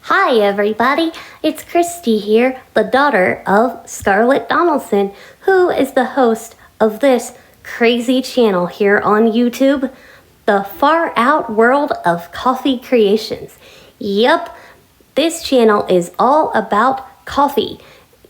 Hi everybody, it's Christy here, the daughter of Scarlet Donaldson, who is the host of this crazy channel here on YouTube, The Far Out World of Coffee Creations. Yep, this channel is all about coffee,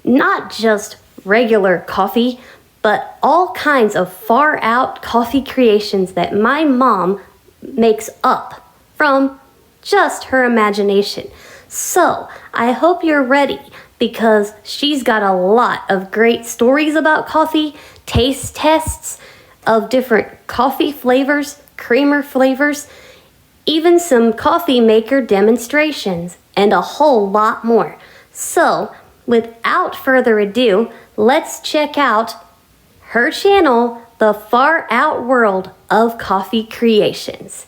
not just regular coffee, but all kinds of far out coffee creations that my mom makes up from just her imagination. So, I hope you're ready because she's got a lot of great stories about coffee, taste tests of different coffee flavors, creamer flavors, even some coffee maker demonstrations, and a whole lot more. So, without further ado, let's check out her channel, The Far Out World of Coffee Creations.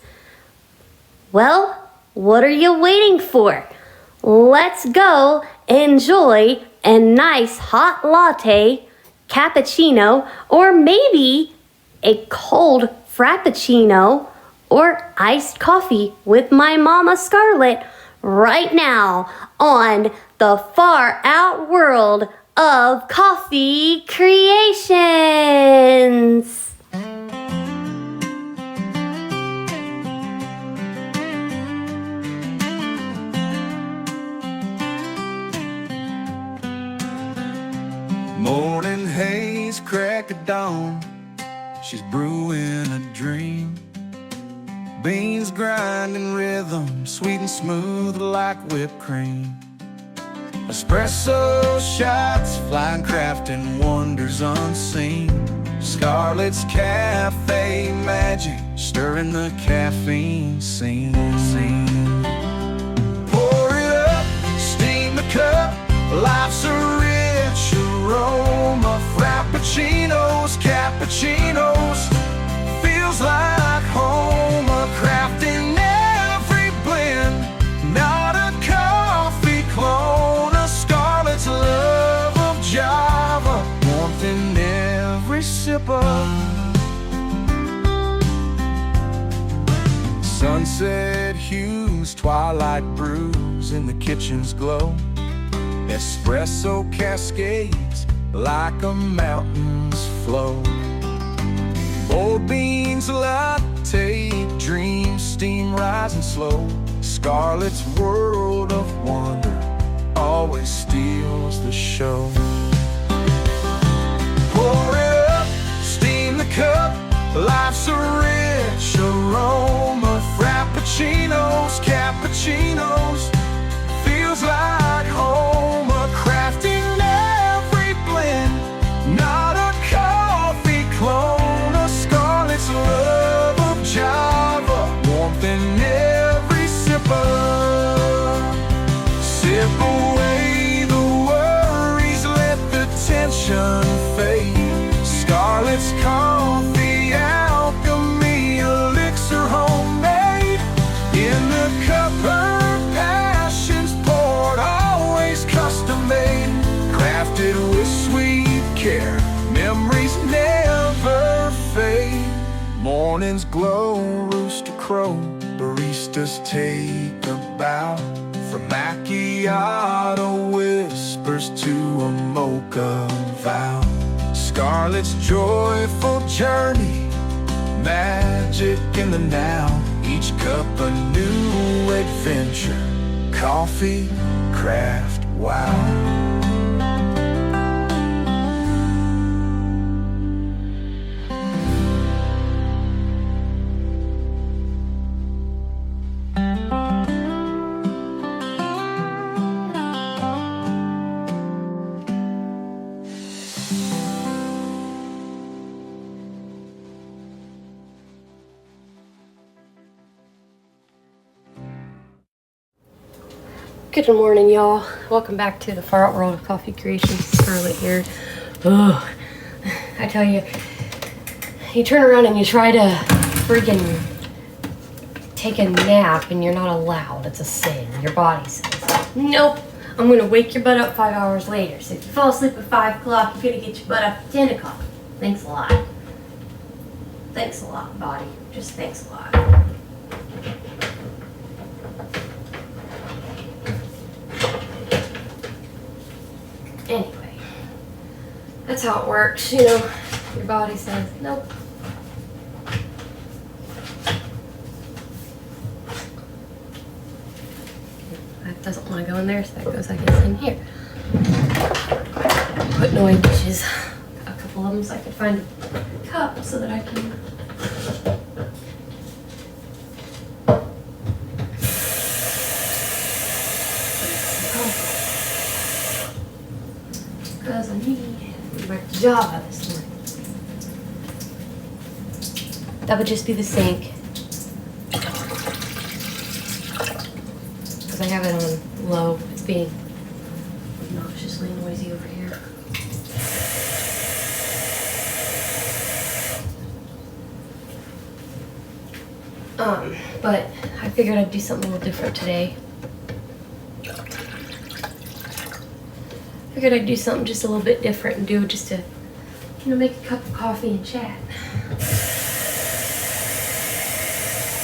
Well, what are you waiting for? Let's go enjoy a nice hot latte, cappuccino, or maybe a cold frappuccino or iced coffee with my mama Scarlet right now on the Far Out World of Coffee Creations. Morning haze, crack of dawn, she's brewing a dream. Beans grinding rhythm, sweet and smooth like whipped cream. Espresso shots, flying crafting wonders unseen. Scarlet's cafe magic, stirring the caffeine scene. Pour it up, steam the cup, life's a rich aroma. Frappuccinos, cappuccinos, feels like home. A craft in every blend, not a coffee clone. A Scarlet's love of Java, warmth in every sipper. Sunset hues, twilight brews in the kitchen's glow. Espresso cascades like a mountain's flow. Bold beans latte, dreams steam rising slow. Scarlet's world of wonder always steals the show. Pour it up, steam the cup, life's a rich aroma. Frappuccinos, cappuccinos, feels like home. A craft in every blend, not a coffee clone. A Scarlet's love of Java, warmth in every sipper. Sip away the worries, let the tension fade. Scarlet's coffee alchemy, elixir homemade. In the cup her passion's poured, always custom made. Crafted with sweet care, memories never fade. Mornings glow, rooster crow, baristas take a bow. From macchiato whispers to a mocha vow. Scarlet's joyful journey, magic in the now. Each cup a new adventure, coffee, craft, wow. Good morning, y'all. Welcome back to the Far Out World of Coffee Creations. Scarlet here. Ugh. I tell you, you turn around and you try to freaking take a nap and you're not allowed. It's a sin. Your body says, nope, I'm going to wake your butt up 5 hours later. So if you fall asleep at 5 o'clock, you're going to get your butt up at 10 o'clock. Thanks a lot. Thanks a lot, body. Just thanks a lot. That's how it works, you know. Your body says, nope. That doesn't want to go in there, so that goes, I guess, in here. Put no dishes. A couple of them so I could find a cup so that I can. Because I need my Java this morning. That would just be the sink. Because I have it on low. It's being obnoxiously noisy over here. But I figured I'd do something a little different today. Figured I'd do something just a little bit different and do just to, you know, make a cup of coffee and chat.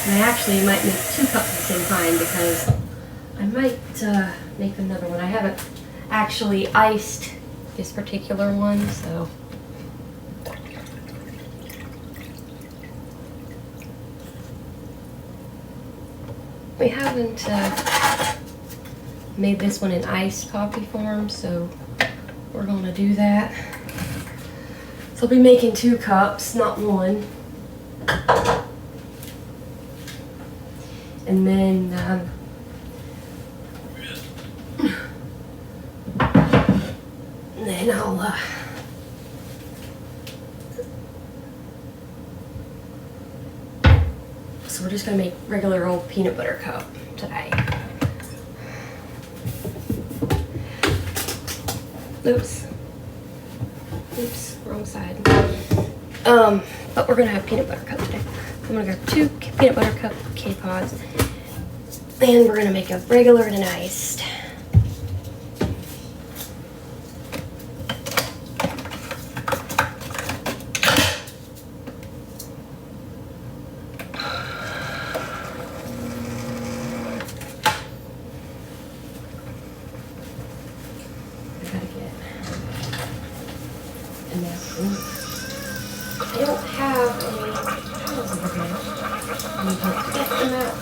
And I actually might make 2 cups at the same time because I might make another one. I haven't actually iced this particular one, so. We haven't made this one in iced coffee form, so we're going to do that. So I'll be making 2 cups, not 1. And then I'll so we're just gonna make regular old peanut butter cup today. Oops, wrong side. But we're gonna have peanut butter cup today. I'm gonna grab 2 peanut butter cup K-Pods, and we're gonna make a regular and an iced. I don't have any towels over here. I need to get them out.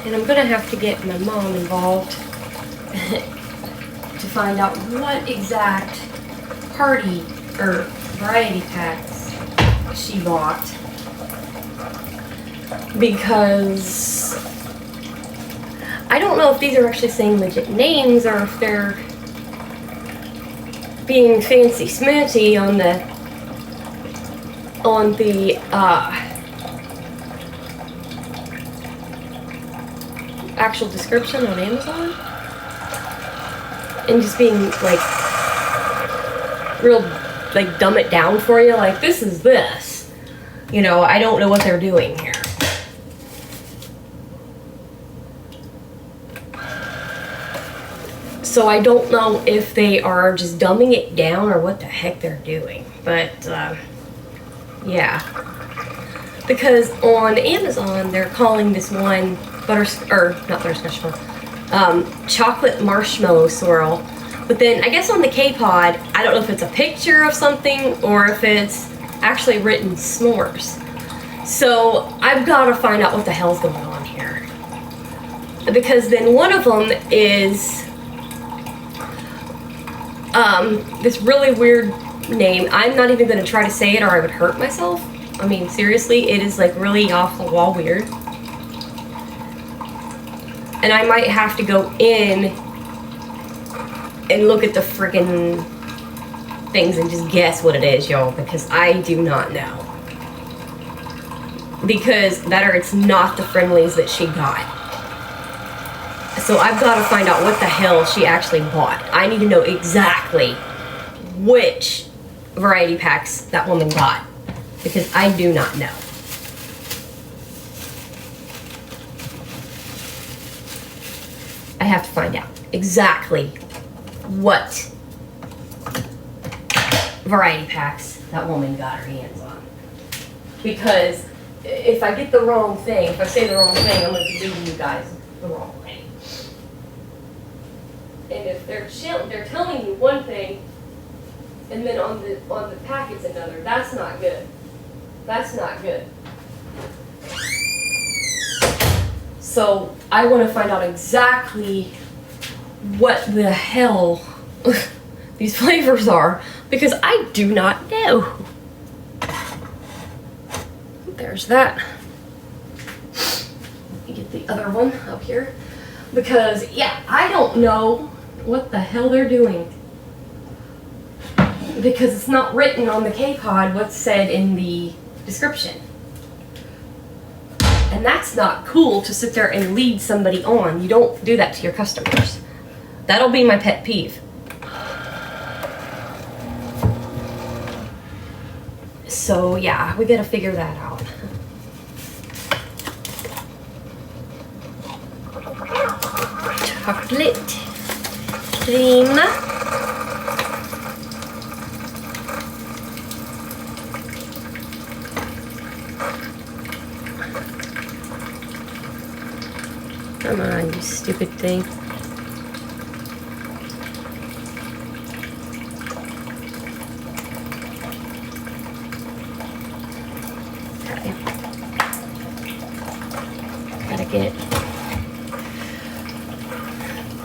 And I'm gonna have to get my mom involved to find out what exact party or variety packs she bought. Because I don't know if these are actually saying legit names or if they're being fancy smancy on the actual description on Amazon, and just being like real, like, dumb it down for you, like, this is this, you know. I don't know what they're doing here. So I don't know if they are just dumbing it down or what the heck they're doing. But, yeah. Because on Amazon, they're calling this one chocolate marshmallow swirl. But then, I guess on the K-Pod, I don't know if it's a picture of something or if it's actually written s'mores. So I've got to find out what the hell's going on here. Because then one of them is this really weird name. I'm not even going to try to say it or I would hurt myself. I mean, seriously, it is like really off the wall weird. And I might have to go in and look at the freaking things and just guess what it is, y'all, because I do not know. Because that or it's not the friendlies that she got. So I've got to find out what the hell she actually bought. I need to know exactly which variety packs that woman got, because I do not know. I have to find out exactly what variety packs that woman got her hands on. Because if I get the wrong thing, if I say the wrong thing, I'm going to be leading you guys the wrong way. And if they're telling you one thing, and then on the packet's another, that's not good. That's not good. So I want to find out exactly what the hell these flavors are, because I do not know. There's that. Let me get the other one up here, because yeah, I don't know what the hell they're doing, because it's not written on the K-Pod what's said in the description. And that's not cool to sit there and lead somebody on. You don't do that to your customers. That'll be my pet peeve. So yeah, we gotta figure that out. Chocolate cream. Come on, you stupid thing. Okay. Gotta get.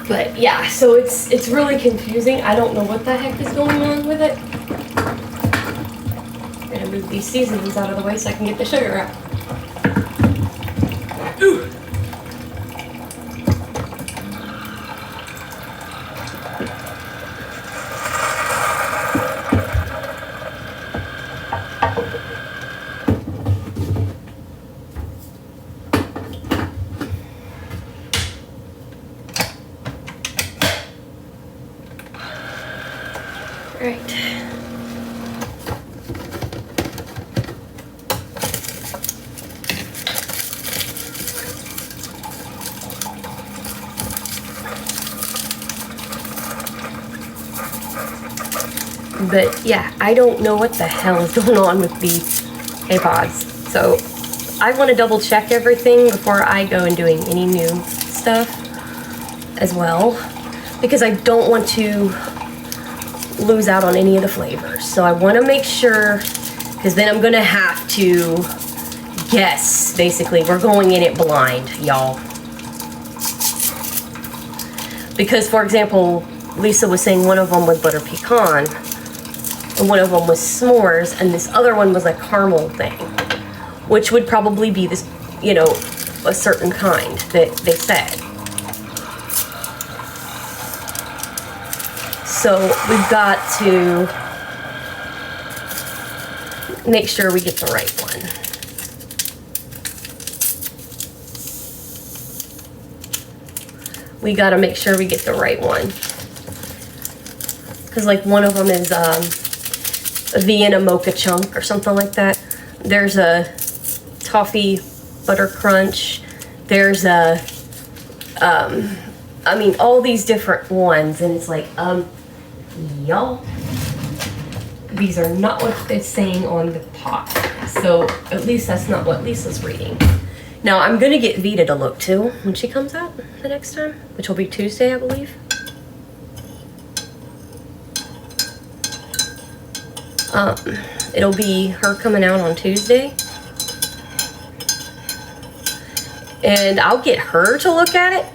But yeah, so it's really confusing. I don't know what the heck is going on with it. I'm gonna move these seasonings out of the way so I can get the sugar out. Ooh. Right. But yeah, I don't know what the hell is going on with the K-Pods. So I want to double check everything before I go and doing any new stuff as well, because I don't want to lose out on any of the flavors. So I want to make sure, because then I'm going to have to guess. Basically, we're going in it blind, y'all. Because, for example, Lisa was saying one of them was butter pecan, and one of them was s'mores, and this other one was a caramel thing, which would probably be this, you know, a certain kind that they said. So we've got to make sure we get the right one. We got to make sure we get the right one. Because like one of them is a Vienna mocha chunk or something like that. There's a toffee butter crunch. There's a, I mean, all these different ones. And it's like, y'all, these are not what it's saying on the pot. So at least that's not what Lisa's reading. Now I'm gonna get Vita to look too when she comes out the next time, which will be Tuesday, I believe. It'll be her coming out on Tuesday. And I'll get her to look at it,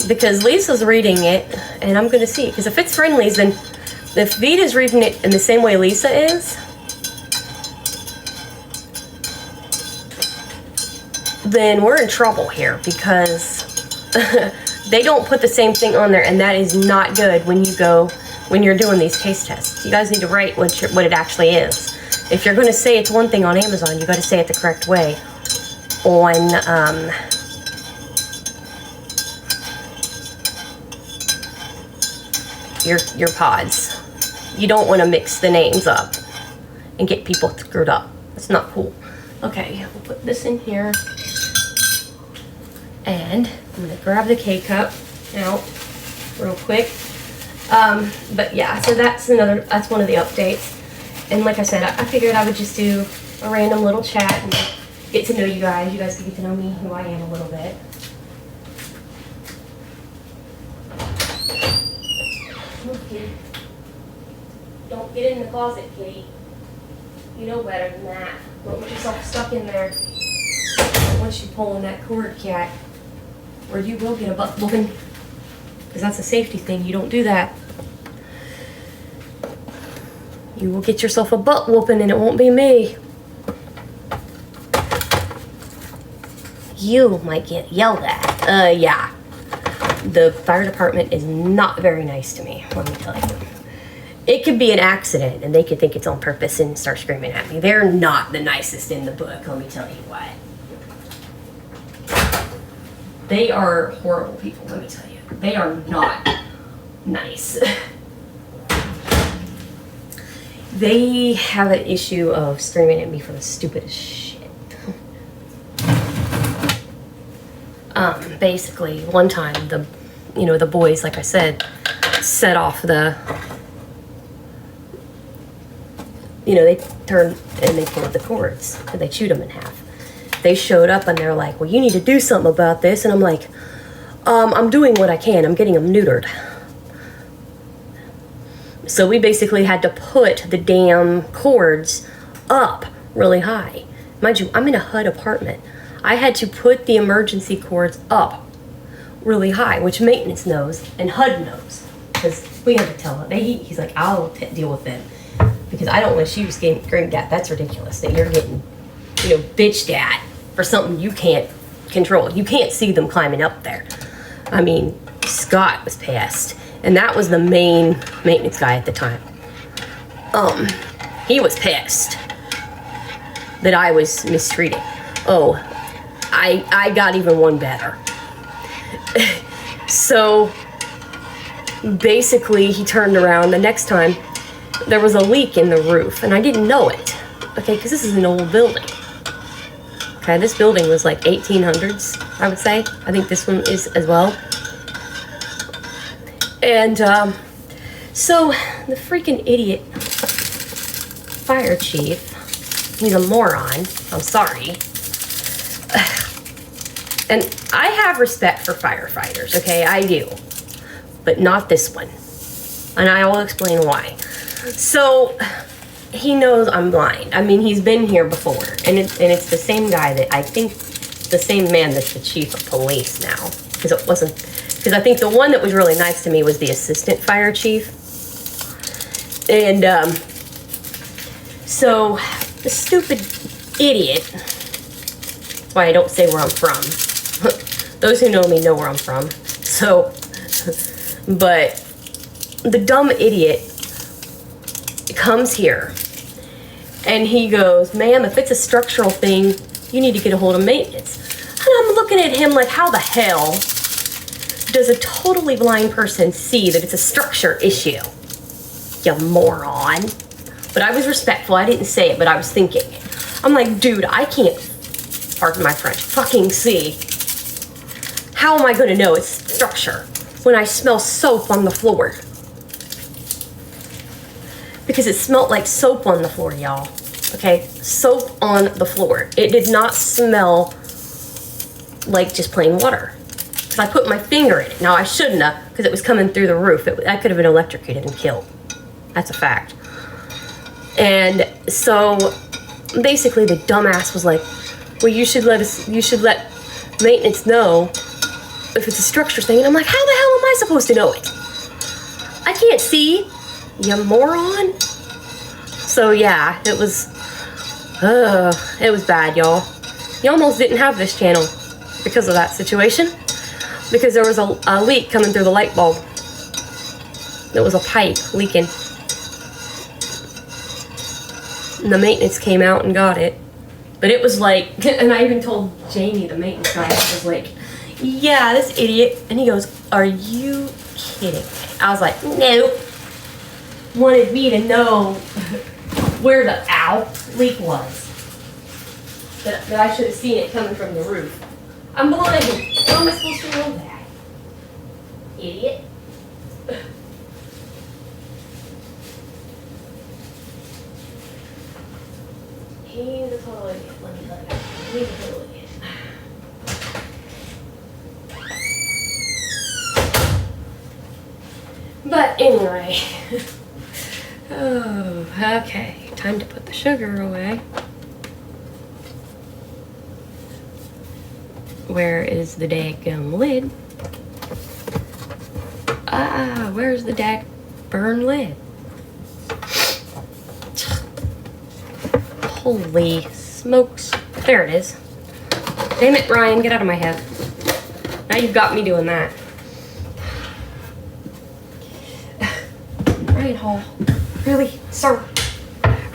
because Lisa's reading it, and I'm going to see. Because if it's Friendly's, then if Vita's reading it in the same way Lisa is, then we're in trouble here, because they don't put the same thing on there, and that is not good when you're doing these taste tests. You guys need to write what it actually is. If you're going to say it's one thing on Amazon, you got to say it the correct way on your pods. You don't want to mix the names up and get people screwed up. That's not cool. Okay, we'll put this in here. And I'm going to grab the K-Cup out real quick. But yeah, so that's one of the updates. And like I said, I figured I would just do a random little chat and get to know you guys. You guys can get to know me, who I am a little bit. Move, kitty. Don't get in the closet, kitty. You know better than that. Don't get yourself stuck in there. Once you pull on that cord, cat, or you will get a butt whooping. Because that's a safety thing. You don't do that. You will get yourself a butt whooping and it won't be me. You might get yelled at. Yeah. The fire department is not very nice to me, let me tell you. It could be an accident and they could think it's on purpose and start screaming at me. They're not the nicest in the book, let me tell you what. They are horrible people, let me tell you. They are not nice. They have an issue of screaming at me for the stupidest shit. Basically, one time the boys, like I said, set off the, they turned and they pulled the cords and they chewed them in half. They showed up and they're like, well, you need to do something about this. And I'm like, I'm doing what I can. I'm getting them neutered. So we basically had to put the damn cords up really high. Mind you, I'm in a HUD apartment. I had to put the emergency cords up really high, which maintenance knows and HUD knows. Because we had to tell him. He's like, I'll deal with them. Because I don't want you getting screamed at. That's ridiculous that you're getting, bitched at for something you can't control. You can't see them climbing up there. I mean, Scott was pissed. And that was the main maintenance guy at the time. He was pissed that I was mistreated. Oh, I got even one better. So basically he turned around the next time. There was a leak in the roof and I didn't know it. Okay, because this is an old building. Okay, this building was like 1800s, I would say. I think this one is as well. And so the freaking idiot fire chief, he's a moron. I'm sorry. And I have respect for firefighters, okay? I do. But not this one. And I will explain why. So he knows I'm blind. I mean, he's been here before. And it's the same guy that I think, the same man that's the chief of police now. Because I think the one that was really nice to me was the assistant fire chief. And so the stupid idiot, that's why I don't say where I'm from. Those who know me know where I'm from. So, but the dumb idiot comes here and he goes, ma'am, if it's a structural thing, you need to get a hold of maintenance. And I'm looking at him like, how the hell does a totally blind person see that it's a structure issue? You moron. But I was respectful. I didn't say it, but I was thinking. I'm like, dude, I can't, pardon my French, fucking see. How am I going to know it's structure when I smell soap on the floor? Because it smelled like soap on the floor, y'all. Okay? Soap on the floor. It did not smell like just plain water. Because I put my finger in it. Now, I shouldn't have, because it was coming through the roof. I could have been electrocuted and killed. That's a fact. And so, basically, the dumbass was like, well, you should let maintenance know if it's a structure thing. And I'm like, how the hell am I supposed to know it? I can't see, you moron. So yeah, it was bad, y'all. You almost didn't have this channel because of that situation. Because there was a leak coming through the light bulb. There was a pipe leaking. And the maintenance came out and got it. But it was like, and I even told Jamie, the maintenance guy, I was like, yeah, this idiot. And he goes, are you kidding me? I was like, nope. Wanted me to know where the leak was. That I should have seen it coming from the roof. I'm blind. How am I supposed to know that? Idiot. He's a total idiot, let me tell you. But anyway, oh, okay, time to put the sugar away. Where is the daggum lid? Where's the burn lid? Holy smokes. There it is. Damn it, Ryan, get out of my head. Now you've got me doing that. Ryan Hall. Really, sir?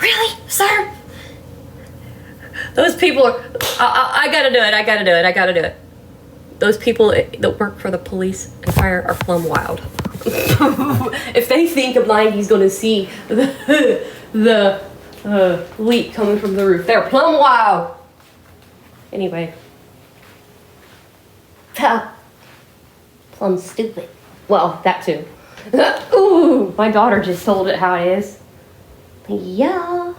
Really, sir? Those people are... I gotta do it. Those people that work for the police and fire are plumb wild. If they think a blindy's gonna see the leak coming from the roof, they're plumb wild. Anyway. Plumb stupid. Well, that too. Ooh, my daughter just told it how it is. Yeah.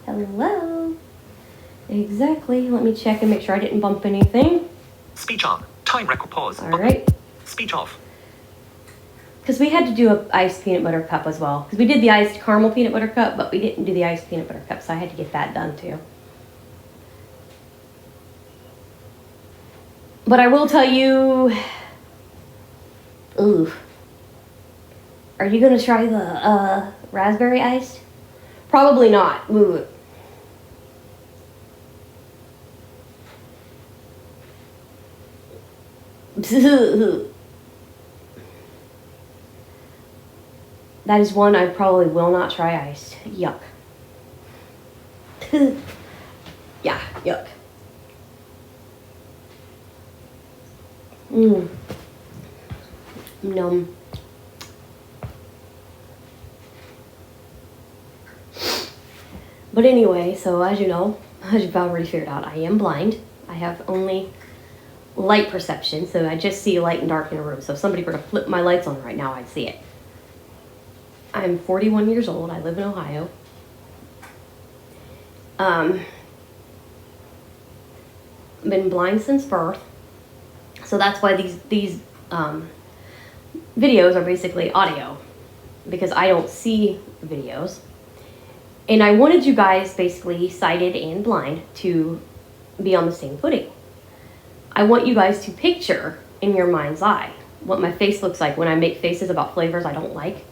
Hello. Exactly. Let me check and make sure I didn't bump anything. Speech on. Time record pause. All right. Speech off. Because we had to do a iced peanut butter cup as well. Because we did the iced caramel peanut butter cup, but we didn't do the iced peanut butter cup, so I had to get that done too. But I will tell you... Ooh. Are you going to try the raspberry iced? Probably not. Ooh. That is one I probably will not try iced. Yuck. Yeah, yuck. Numb. But anyway, so as you know, as you've already figured out, I am blind. I have only light perception, so I just see light and dark in a room. So if somebody were to flip my lights on right now, I'd see it. I'm 41 years old. I live in Ohio. Been blind since birth. So that's why these videos are basically audio, because I don't see videos. And I wanted you guys, basically sighted and blind, to be on the same footing. I want you guys to picture in your mind's eye what my face looks like when I make faces about flavors I don't like.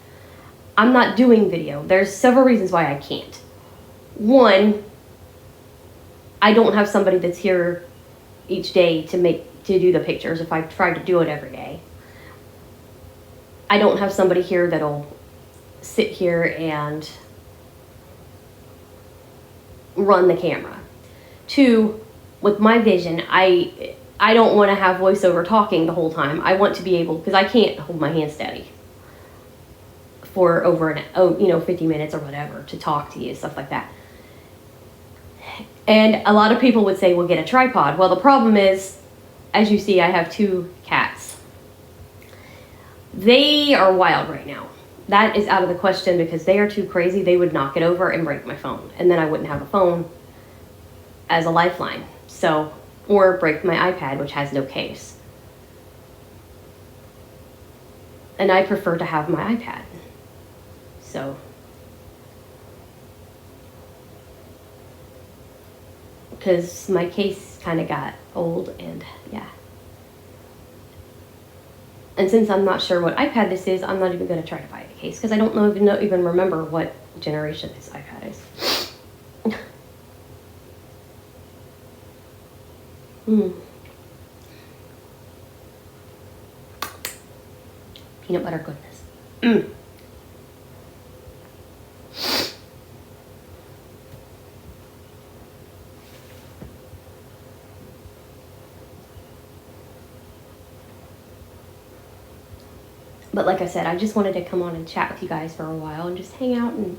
I'm not doing video. There's several reasons why I can't. One, I don't have somebody that's here each day to do the pictures if I try to do it every day. I don't have somebody here that'll sit here and run the camera. Two, with my vision, I don't want to have voiceover talking the whole time. I want to be able, because I can't hold my hand steady for over 50 minutes or whatever to talk to you, stuff like that. And a lot of people would say, well, get a tripod. Well, the problem is, as you see, I have 2 cats. They are wild right now. That is out of the question because they are too crazy. They would knock it over and break my phone. And then I wouldn't have a phone as a lifeline. So, or break my iPad, which has no case. And I prefer to have my iPad. So, because my case kind of got old and yeah. And since I'm not sure what iPad this is, I'm not even going to try to buy a case because I don't even remember what generation this iPad is. Peanut butter goodness. But like I said, I just wanted to come on and chat with you guys for a while and just hang out and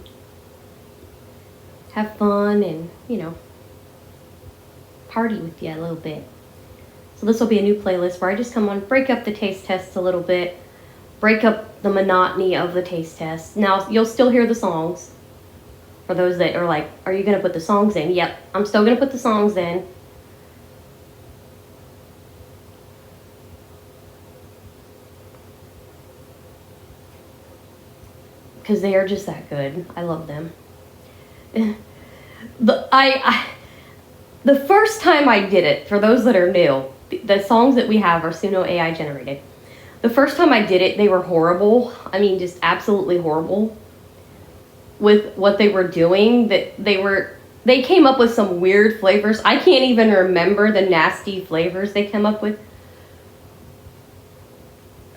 have fun and, party with you a little bit. So this will be a new playlist where I just come on, break up the taste tests a little bit, break up the monotony of the taste test. Now, you'll still hear the songs. For those that are like, are you going to put the songs in? Yep, I'm still going to put the songs in. because they are just that good. I love them. The first time I did it, for those that are new, the songs that we have are Suno AI generated. The first time I did it, they were horrible. I mean, just absolutely horrible with what they were doing. That they came up with some weird flavors. I can't even remember the nasty flavors they came up with.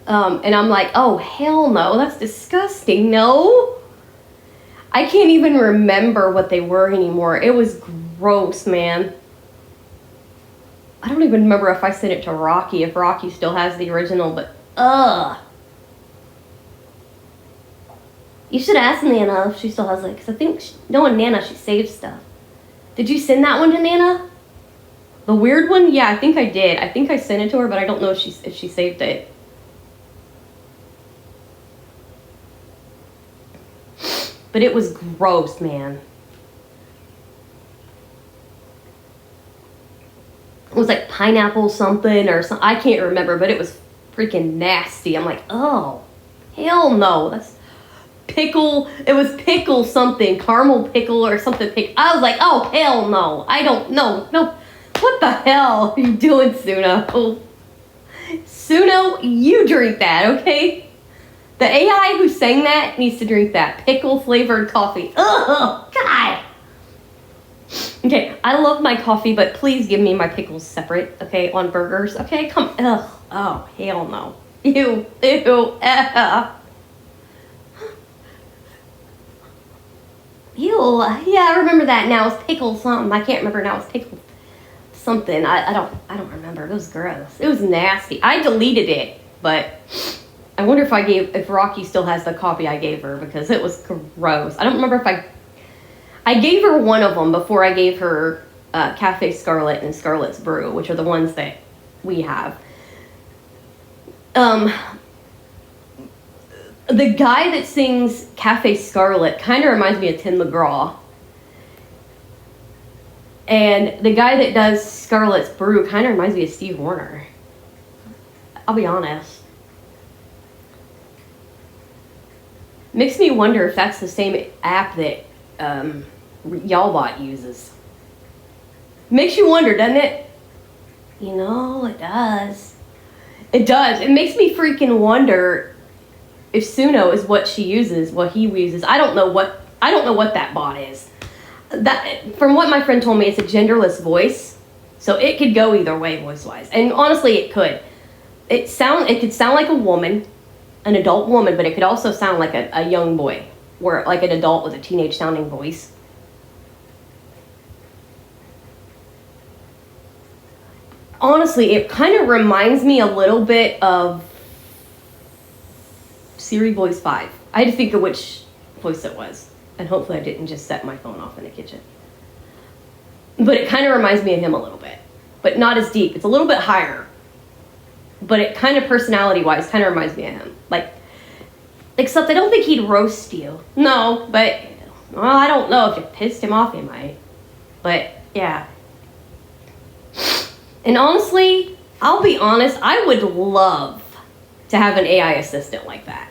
And I'm like, oh, hell no, that's disgusting. No. I can't even remember what they were anymore. It was gross, man. I don't even remember if I sent it to Rocky, if Rocky still has the original, but ugh. You should ask Nana if she still has it, because I think, knowing Nana, she saves stuff. Did you send that one to Nana? The weird one? Yeah, I think I did. I think I sent it to her, but I don't know if she saved it. But it was gross, man. It was like pineapple something or something. I can't remember, but it was freaking nasty. I'm like, oh, hell no. That's pickle. It was pickle something. Caramel pickle or something. I was like, oh, hell no. I don't know. No. What the hell are you doing, Suno? Suno, you drink that, okay? The AI who sang that needs to drink that pickle-flavored coffee. Ugh, God. Okay, I love my coffee, but please give me my pickles separate, okay, on burgers. Okay, come, ugh, oh, hell no. Ew, ew, Ew, yeah, I remember that now. It's pickle something. I can't remember now. It's pickle something. I don't remember. It was gross. It was nasty. I deleted it, but I wonder if Rocky still has the copy I gave her, because it was gross. I don't remember if I gave her one of them before I gave her Cafe Scarlet and Scarlet's Brew, which are the ones that we have. The guy that sings Cafe Scarlet kind of reminds me of Tim McGraw. And the guy that does Scarlet's Brew kind of reminds me of Steve Warner. I'll be honest. Makes me wonder if that's the same app that Y'allbot uses. Makes you wonder, doesn't it? You know, it does. It does. It makes me freaking wonder if Suno is what she uses, what he uses. I don't know what that bot is. That, from what my friend told me, it's a genderless voice, so it could go either way voice-wise. And honestly, it could. It could sound like a woman, an adult woman, but it could also sound like a young boy, or like an adult with a teenage sounding voice. Honestly, it kind of reminds me a little bit of Siri Voice 5. I had to think of which voice it was, and hopefully I didn't just set my phone off in the kitchen. But it kind of reminds me of him a little bit, but not as deep. It's a little bit higher. But it kind of personality-wise kind of reminds me of him. Like, except I don't think he'd roast you. No, but, well, I don't know. If you pissed him off, he might. But, yeah. And honestly, I'll be honest, I would love to have an AI assistant like that.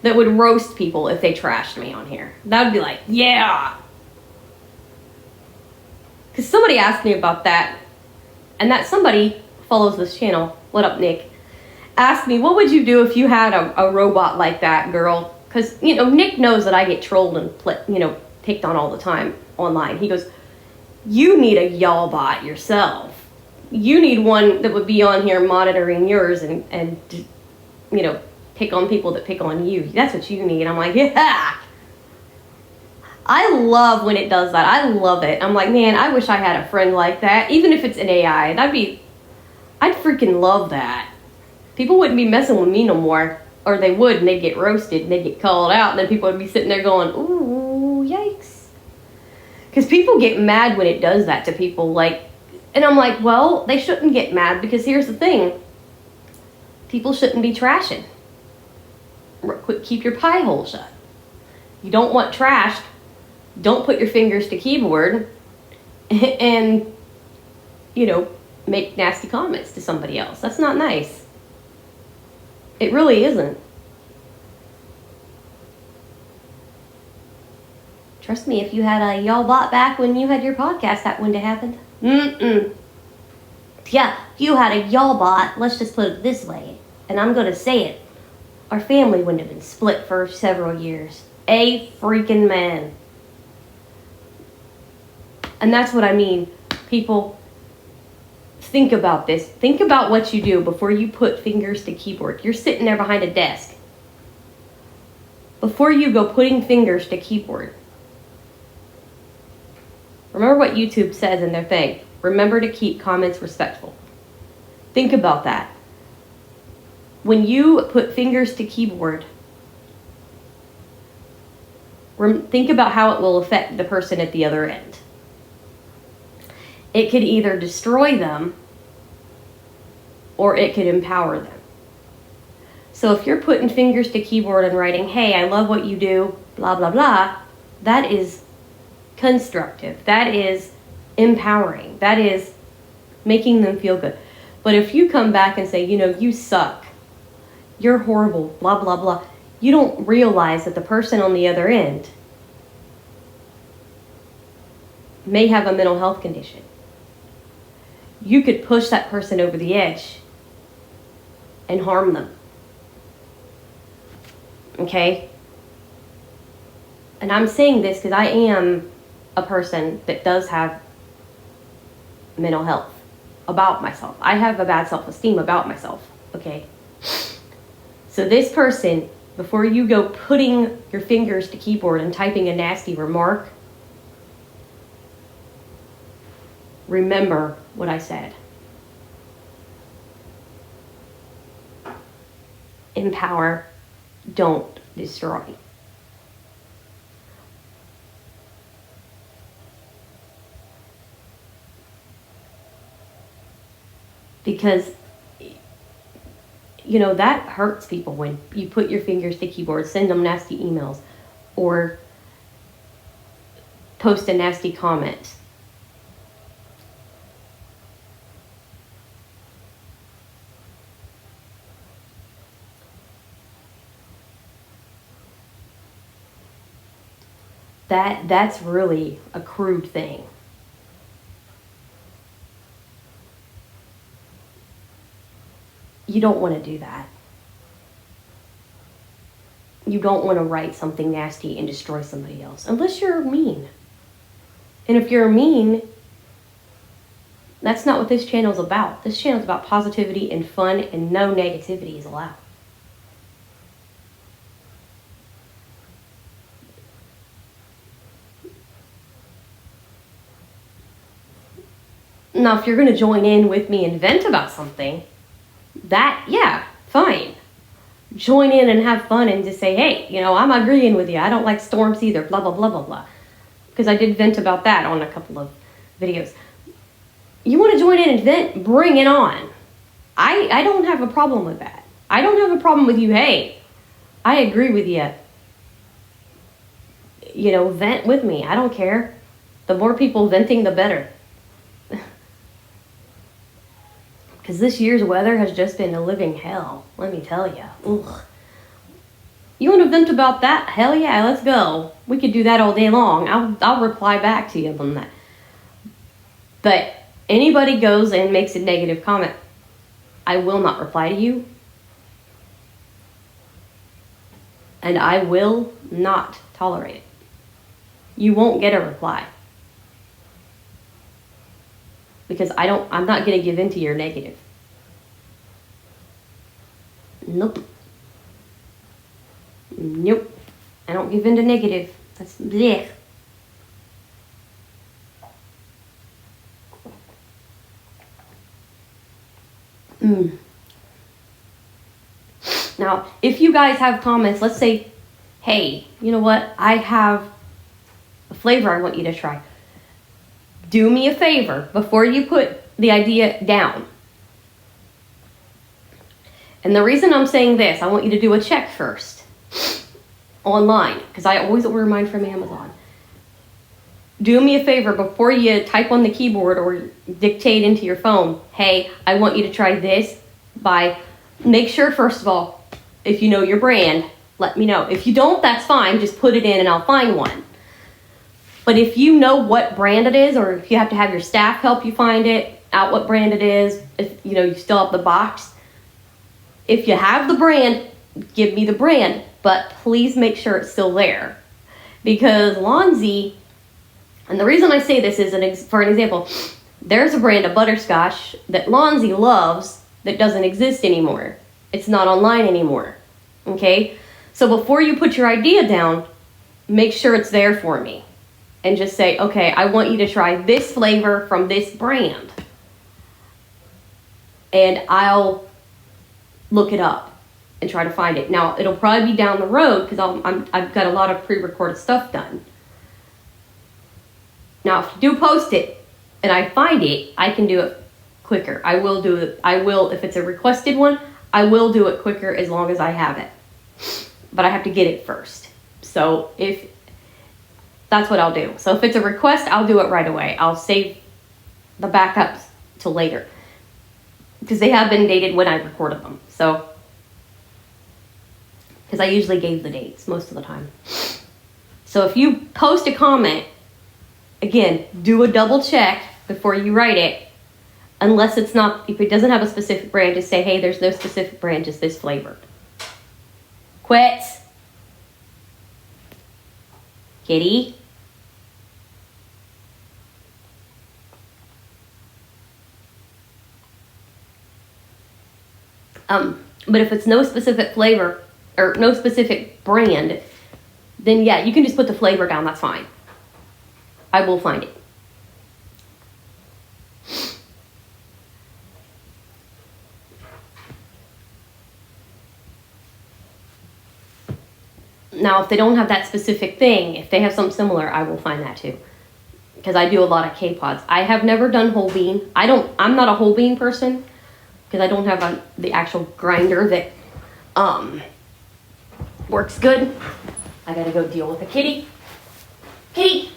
That would roast people if they trashed me on here. That would be like, yeah! Because somebody asked me about that, and that somebody follows this channel. What up, Nick? Asked me, what would you do if you had a robot like that, girl? Because, you know, Nick knows that I get trolled and, picked on all the time online. He goes, you need a Y'allbot yourself. You need one that would be on here monitoring yours and pick on people that pick on you. That's what you need. I'm like, yeah. I love when it does that. I love it. I'm like, man, I wish I had a friend like that. Even if it's an AI, I'd freaking love that. People wouldn't be messing with me no more. Or they would, and they'd get roasted, and they'd get called out, and then people would be sitting there going, ooh, yikes. Because people get mad when it does that to people, and I'm like, well, they shouldn't get mad, because here's the thing. People shouldn't be trashing. Keep your pie hole shut. You don't want trashed. Don't put your fingers to keyboard and, make nasty comments to somebody else. That's not nice. It really isn't. Trust me, if you had a y'all bot back when you had your podcast, that wouldn't have happened. Yeah, if you had a y'all bot, let's just put it this way, and I'm going to say it, our family wouldn't have been split for several years. A freaking man. And that's what I mean. People, think about this. Think about what you do before you put fingers to keyboard. You're sitting there behind a desk. Before you go putting fingers to keyboard, remember what YouTube says in their thing. Remember to keep comments respectful. Think about that. When you put fingers to keyboard, think about how it will affect the person at the other end. It could either destroy them or it could empower them. So if you're putting fingers to keyboard and writing, hey, I love what you do, blah, blah, blah, that is constructive. That is empowering. That is making them feel good. But if you come back and say, you suck, you're horrible, blah, blah, blah, you don't realize that the person on the other end may have a mental health condition. You could push that person over the edge and harm them. Okay? And I'm saying this because I am a person that does have mental health about myself. I have a bad self-esteem about myself. Okay? So this person, before you go putting your fingers to keyboard and typing a nasty remark, remember what I said. Empower, don't destroy. Because, that hurts people when you put your fingers to keyboard, send them nasty emails, or post a nasty comment. That's really a crude thing. You don't want to do that. You don't want to write something nasty and destroy somebody else, unless you're mean. And if you're mean, that's not what this channel is about. This channel is about positivity and fun, and no negativity is allowed. Now, if you're going to join in with me and vent about something, fine. Join in and have fun and just say, hey, I'm agreeing with you. I don't like storms either, blah, blah, blah, blah, blah. Because I did vent about that on a couple of videos. You want to join in and vent? Bring it on. I don't have a problem with that. I don't have a problem with you, hey, I agree with you. Vent with me. I don't care. The more people venting, the better. Because this year's weather has just been a living hell, let me tell you. Ugh. You want to vent about that? Hell yeah, let's go. We could do that all day long. I'll reply back to you on that. But anybody goes and makes a negative comment, I will not reply to you. And I will not tolerate it. You won't get a reply. Because I'm not going to give in to your negative. Nope. I don't give in to negative. That's blech. Now, if you guys have comments, let's say, hey, you know what? I have a flavor I want you to try. Do me a favor before you put the idea down. And the reason I'm saying this, I want you to do a check first online, because I always order mine from Amazon. Do me a favor before you type on the keyboard or dictate into your phone, hey, I want you to try this, make sure, first of all, if you know your brand, let me know. If you don't, that's fine. Just put it in and I'll find one. But if you know what brand it is, or if you have to have your staff help you find it out what brand it is, if you still have the box, if you have the brand, give me the brand, but please make sure it's still there. Because Lonzy, and the reason I say this is for an example, there's a brand of butterscotch that Lonzy loves that doesn't exist anymore. It's not online anymore. Okay? So before you put your idea down, make sure it's there for me. And just say, okay, I want you to try this flavor from this brand. And I'll look it up and try to find it. Now, it'll probably be down the road because I've got a lot of pre-recorded stuff done. Now, if you do post it and I find it, I can do it quicker. I will do it. If it's a requested one, I will do it quicker as long as I have it. But I have to get it first. So that's what I'll do. So if it's a request, I'll do it right away. I'll save the backups till later. Because they have been dated when I recorded them. So, because I usually gave the dates most of the time. So if you post a comment, again, do a double check before you write it. Unless if it doesn't have a specific brand, just say, hey, there's no specific brand, just this flavor. Quit. Kitty. But if it's no specific flavor or no specific brand, then yeah, you can just put the flavor down. That's fine. I will find it. Now, if they don't have that specific thing, if they have something similar, I will find that too. Because I do a lot of K-pods. I have never done whole bean. I'm not a whole bean person because I don't have the actual grinder that works good. I gotta go deal with the kitty. Kitty!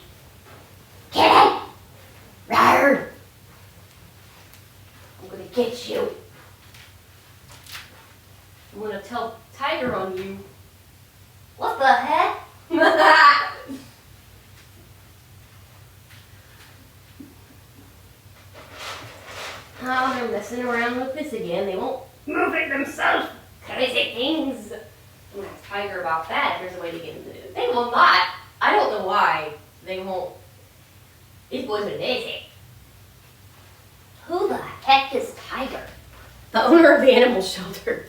Kitty! Rawr! I'm gonna get you. I'm gonna tell Tiger on you. What the heck? Oh, they're messing around with this again. They won't move it themselves. Crazy things. I'm gonna ask Tiger about that. There's a way to get them to do it. They will not. I don't know why they won't. These boys are lazy. Who the heck is Tiger? The owner of the animal shelter.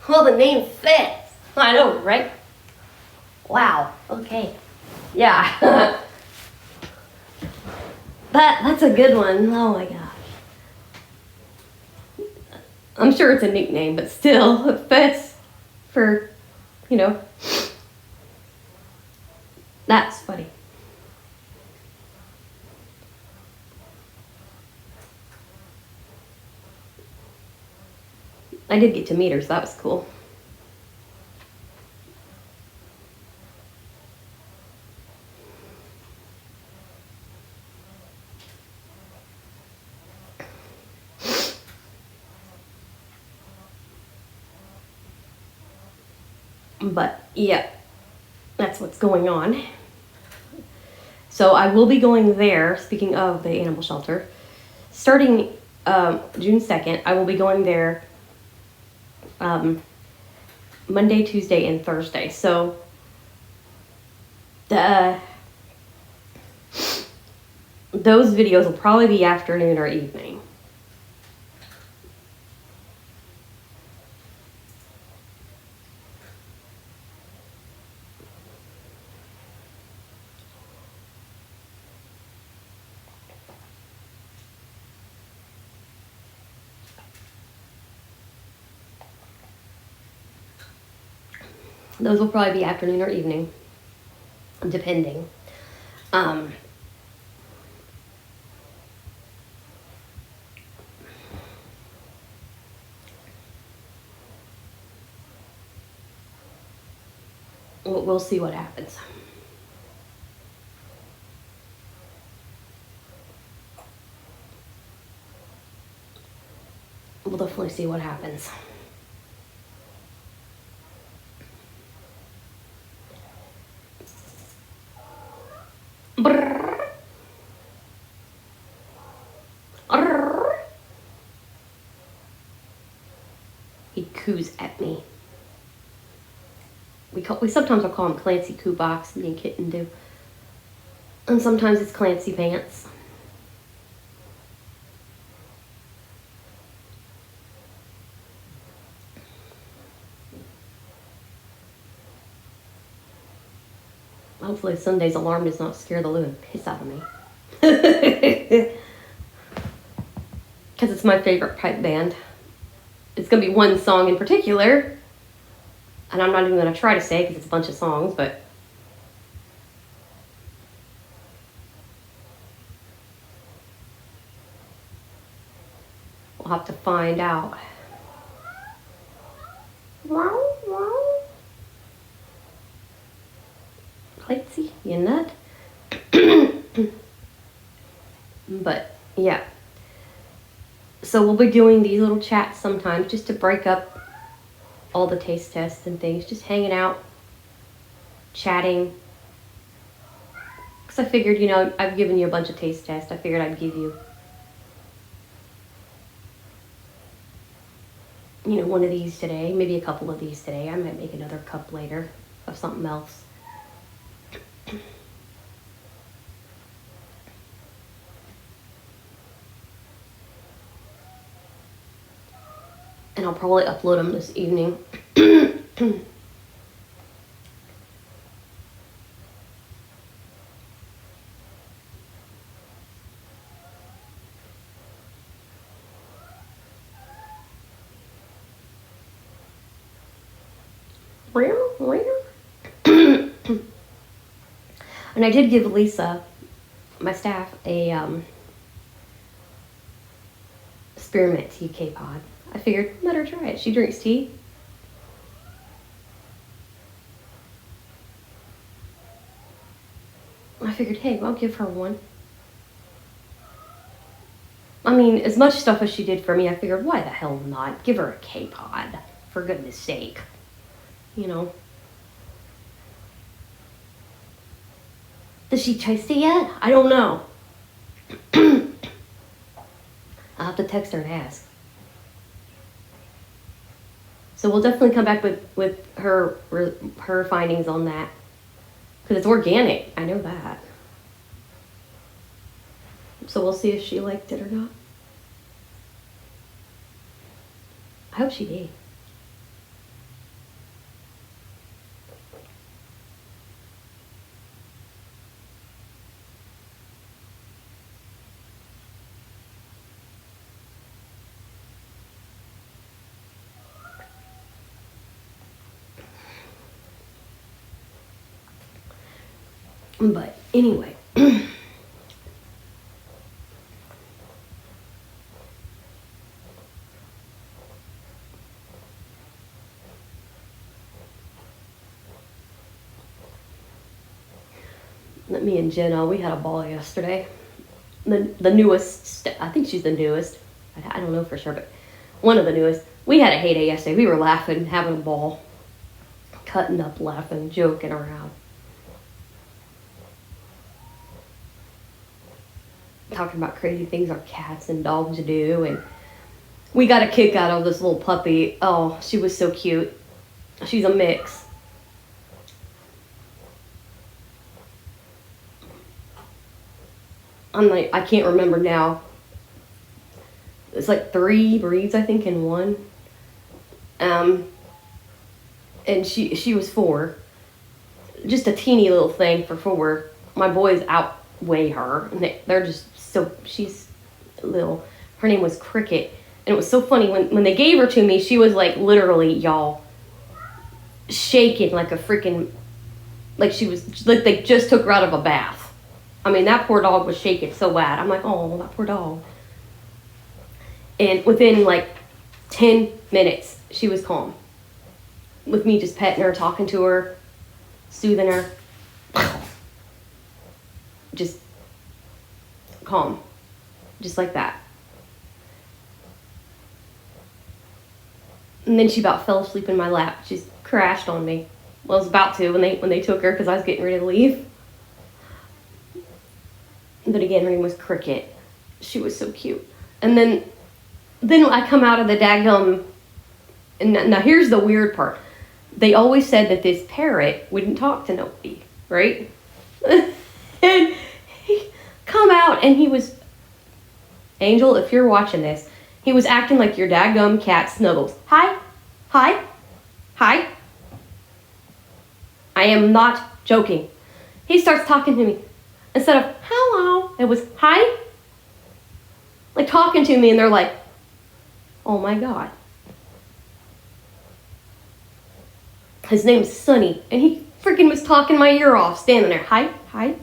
Well, the name fits. I know, right? Wow. Okay. Yeah. That's a good one. Oh my gosh. I'm sure it's a nickname, but still, it fits for, That's funny. I did get to meet her, so that was cool. But yeah, that's what's going on. So I will be going there, speaking of the animal shelter, starting June 2nd, I will be going there Monday, Tuesday, and Thursday. So those videos will probably be afternoon or evening. Those will probably be afternoon or evening, depending. We'll see what happens. We'll definitely see what happens. coos at me. We sometimes will call him Clancy Coo Box, me and Kitten do. And sometimes it's Clancy Pants. Hopefully Sunday's alarm does not scare the living piss out of me. Because it's my favorite pipe band. It's going to be one song in particular. And I'm not even going to try to say because it's a bunch of songs, but... we'll have to find out. Wow, wow. Clancy, you nut? But, yeah. So we'll be doing these little chats sometimes just to break up all the taste tests and things. Just hanging out, chatting. Because I figured, you know, I've given you a bunch of taste tests. I figured I'd give you, you know, one of these today. Maybe a couple of these today. I might make another cup later of something else. And I'll probably upload them this evening. And I did give Lisa, my staff, a spearmint tea K-pod. I figured, let her try it. She drinks tea. I figured, hey, I'll give her one. I mean, as much stuff as she did for me, I figured, why the hell not? Give her a K-pod, for goodness sake. You know. Does she taste it yet? I don't know. I'll have to text her and ask. So we'll definitely come back with her findings on that. Because it's organic. I know that. So we'll see if she liked it or not. I hope she did. But anyway. Me and Jenna, we had a ball yesterday. The newest, I think she's the newest. I don't know for sure, but one of the newest. We had a heyday yesterday. We were laughing, having a ball, cutting up, laughing, joking around. Talking about crazy things our cats and dogs do, and we got a kick out of this little puppy. Oh, she was so cute. She's a mix. I can't remember now. It's like 3 breeds, I think, in one. And she was 4. Just a teeny little thing for 4. My boys outweigh her, and they're just so, she's little. Her name was Cricket, and it was so funny when they gave her to me. She was like literally, y'all, shaking like a freaking, like she was like they just took her out of a bath. I mean, that poor dog was shaking so bad. I'm like, oh, that poor dog. And within like 10 minutes, she was calm. With me just petting her, talking to her, soothing her. Just calm. Just like that. And then she about fell asleep in my lap. She crashed on me. Well, I was about to when they took her because I was getting ready to leave. But again, her name was Cricket. She was so cute. And then I come out of the daggum And now here's the weird part. They always said that this parrot wouldn't talk to nobody, right? And he come out and he was, Angel, if you're watching this, he was acting like your dadgum cat Snuggles. Hi, hi, hi. I am not joking. He starts talking to me. Instead of hello, it was hi. Like talking to me, and they're like, oh my God. His name's Sonny, and he freaking was talking my ear off, standing there. Hi, hi.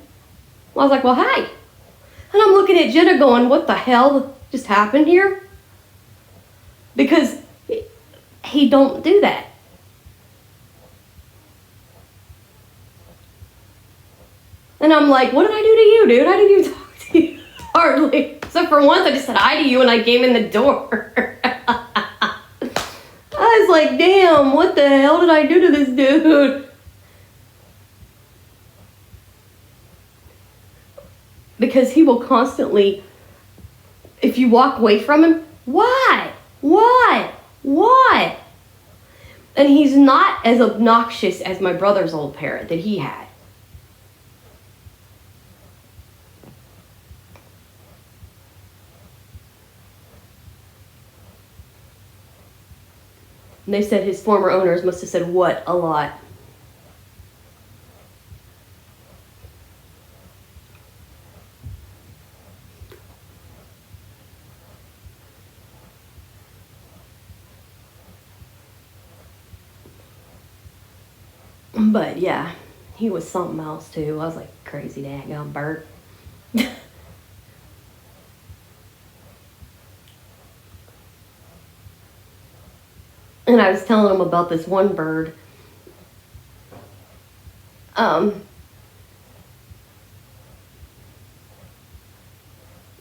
Well, I was like, well, hi. And I'm looking at Jenna going, what the hell just happened here? Because he don't do that. And I'm like, what did I do to you, dude? I didn't even talk to you hardly. Except for once I just said hi to you and I came in the door. I was like, damn, what the hell did I do to this dude? Because he will constantly, if you walk away from him, why? Why? Why? And he's not as obnoxious as my brother's old parrot that he had. And they said his former owners must have said what a lot. But yeah, he was something else too. I was like, crazy daggone bird. And I was telling him about this one bird. I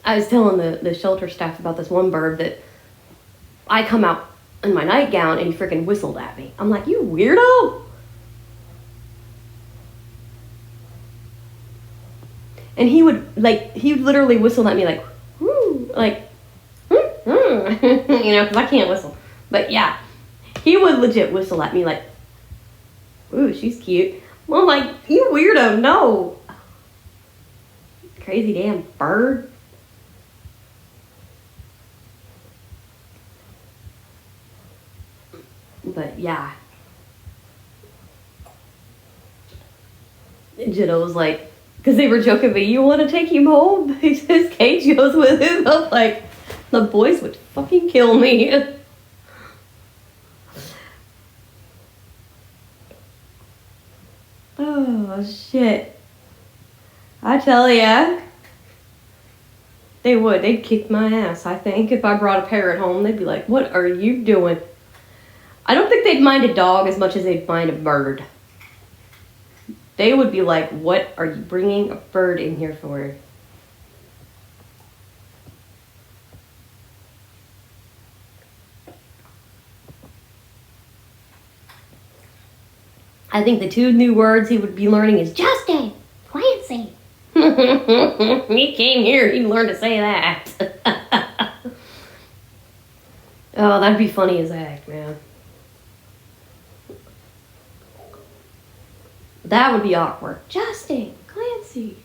was telling the shelter staff about this one bird that I come out in my nightgown and he freaking whistled at me. I'm like, you weirdo! And he would literally whistle at me like, whoo, like, you know, because I can't whistle. But yeah, he would legit whistle at me like, ooh, she's cute. Well, I'm like, you weirdo, no. Crazy damn bird. But yeah. Jenna was like, because they were joking, but you want to take him home? His cage goes with him. I'm like, the boys would fucking kill me. Oh, shit. I tell ya. They would. They'd kick my ass, I think. If I brought a parrot home, they'd be like, what are you doing? I don't think they'd mind a dog as much as they'd mind a bird. They would be like, what are you bringing a bird in here for? I think the two new words he would be learning is Justin, Clancy. He came here, he learned to say that. Oh, that'd be funny as heck, man. That would be awkward. Justin, Clancy.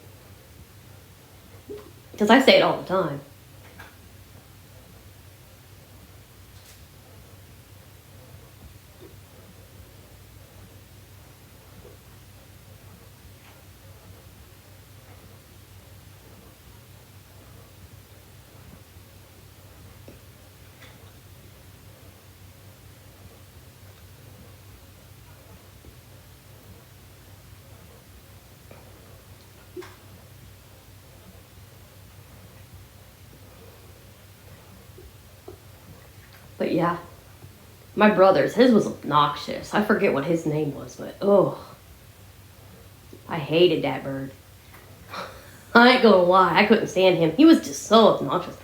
Because I say it all the time. But yeah, my brother's, his was obnoxious. I forget what his name was, but oh, I hated that bird. I ain't gonna lie, I couldn't stand him. He was just so obnoxious,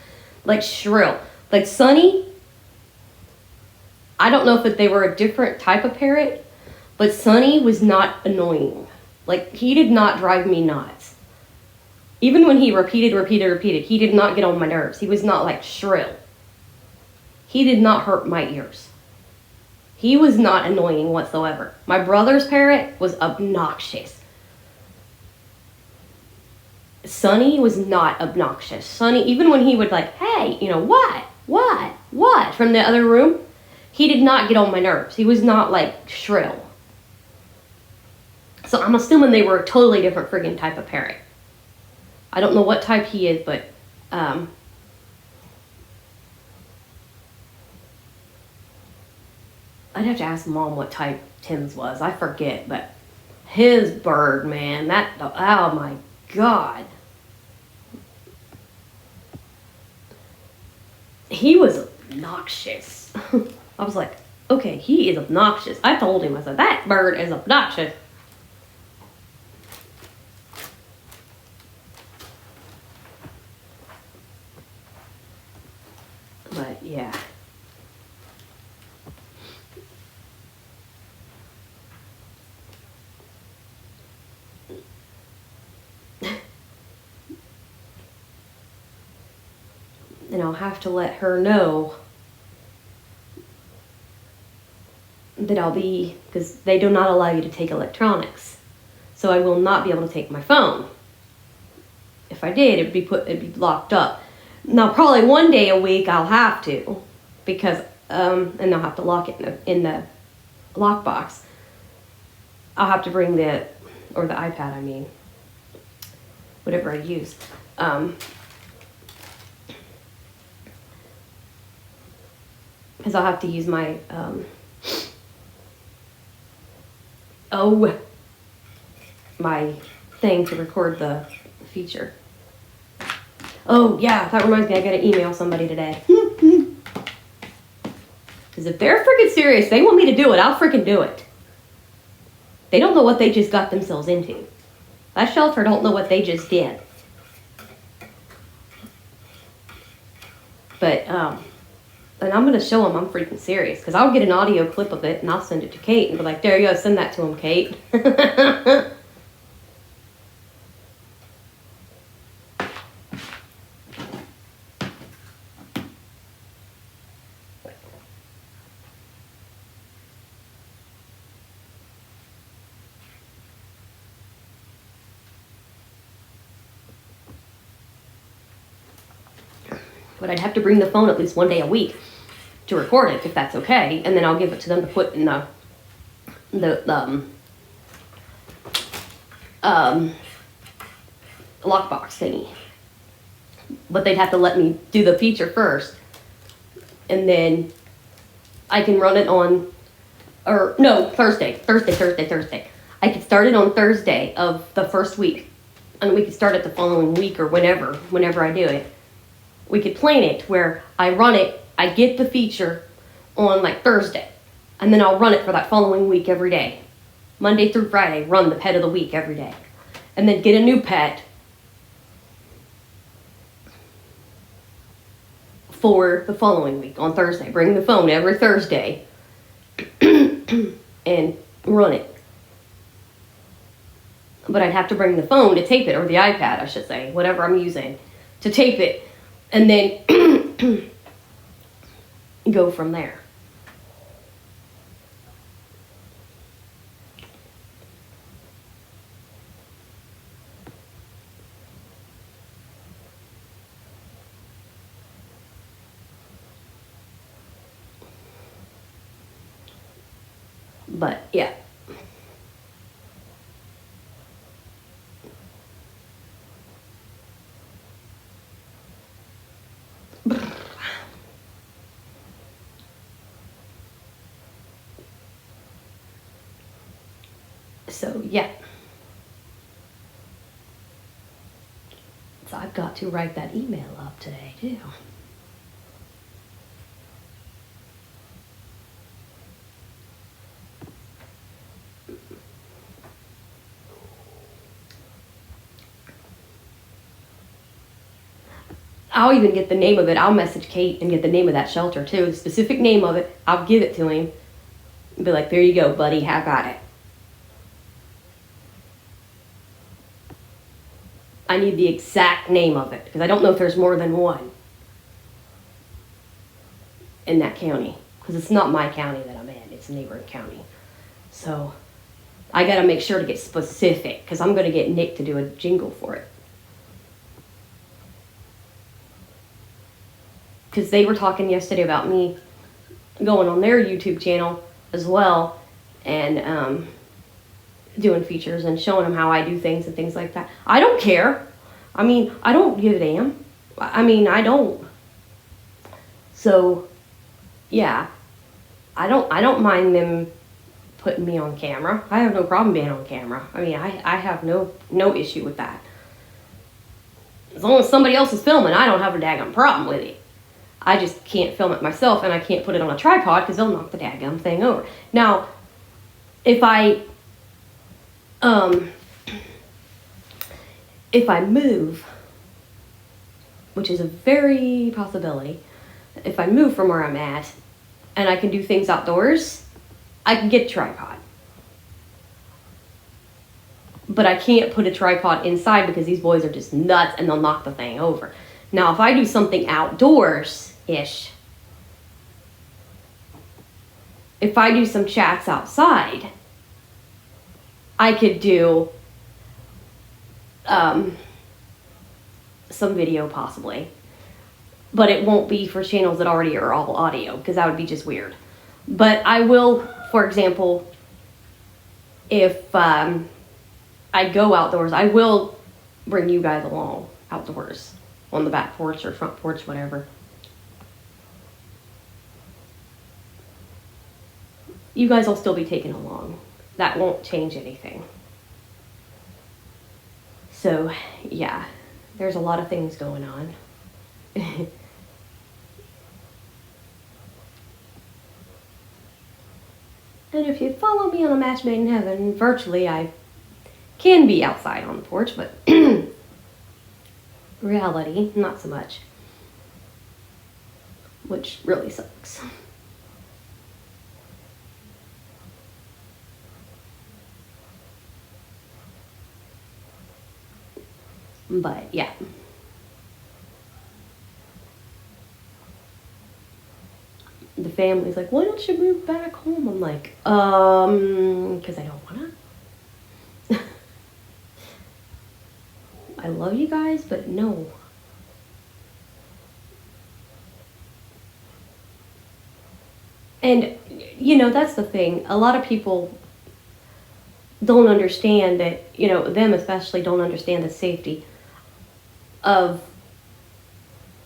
like shrill. Like Sonny, I don't know if they were a different type of parrot, but Sonny was not annoying. Like, he did not drive me nuts. Even when he repeated, he did not get on my nerves. He was not like shrill. He did not hurt my ears. He was not annoying whatsoever. My brother's parrot was obnoxious. Sonny was not obnoxious. Sonny, even when he would like, hey, you know, what, from the other room, he did not get on my nerves. He was not like shrill. So I'm assuming they were a totally different friggin' type of parrot. I don't know what type he is, but I'd have to ask Mom what type Tim's was. I forget, but his bird, man, oh my God. He was obnoxious. I was like, okay, he is obnoxious. I told him, I said, that bird is obnoxious. But yeah. And I'll have to let her know that I'll be, because they do not allow you to take electronics. So I will not be able to take my phone. If I did, it'd be locked up. Now, probably one day a week I'll have to, because, and I'll have to lock it in the lockbox. I'll have to bring the iPad, I mean, whatever I use. Because I'll have to use my, my thing to record the feature. Oh, yeah, that reminds me, I gotta email somebody today. Because if they're freaking serious, they want me to do it, I'll freaking do it. They don't know what they just got themselves into. That shelter don't know what they just did. But, and I'm going to show them I'm freaking serious. Because I'll get an audio clip of it and I'll send it to Kate and be like, there you go, send that to him, Kate. But I'd have to bring the phone at least one day a week to record it, if that's okay. And then I'll give it to them to put in the lockbox thingy. But they'd have to let me do the feature first. And then I can run it on, or no, Thursday. I could start it on Thursday of the first week. And we could start it the following week or whenever I do it. We could plan it where I run it, I get the feature on like Thursday. And then I'll run it for that following week every day. Monday through Friday, run the pet of the week every day. And then get a new pet for the following week on Thursday. Bring the phone every Thursday and run it. But I'd have to bring the phone to tape it, or the iPad, I should say, whatever I'm using, to tape it. And then go from there. But yeah. So yeah. So I've got to write that email up today too. I'll even get the name of it. I'll message Kate and get the name of that shelter too. The specific name of it. I'll give it to him. And be like, there you go, buddy. Have at it. I need the exact name of it because I don't know if there's more than one in that county. Because it's not my county that I'm in. it's a neighboring county. So I got to make sure to get specific because I'm going to get Nick to do a jingle for it. Because they were talking yesterday about me going on their YouTube channel as well and doing features and showing them how I do things and things like that. I don't care. I mean, I don't give a damn. I mean, I don't. So, yeah, I don't mind them putting me on camera. I have no problem being on camera. I mean, I have no issue with that. As long as somebody else is filming, I don't have a daggum problem with it. I just can't film it myself, and I can't put it on a tripod because they'll knock the daggum thing over. Now, if I move, which is a very possibility, if I move from where I'm at and I can do things outdoors, I can get a tripod. But I can't put a tripod inside because these boys are just nuts and they'll knock the thing over. Now, if I do something outdoors-ish, if I do some chats outside, I could do some video possibly. But it won't be for channels that already are all audio because that would be just weird. But I will, for example, if I go outdoors, I will bring you guys along outdoors on the back porch or front porch, whatever. You guys will still be taken along. That won't change anything. So, yeah, there's a lot of things going on. And if you follow me on a Match Made in Heaven, virtually I can be outside on the porch, but reality, not so much. Which really sucks. But, yeah. The family's like, why don't you move back home? I'm like, because I don't wanna. I love you guys, but no. And, you know, that's the thing. A lot of people don't understand that, you know, them especially don't understand the safety of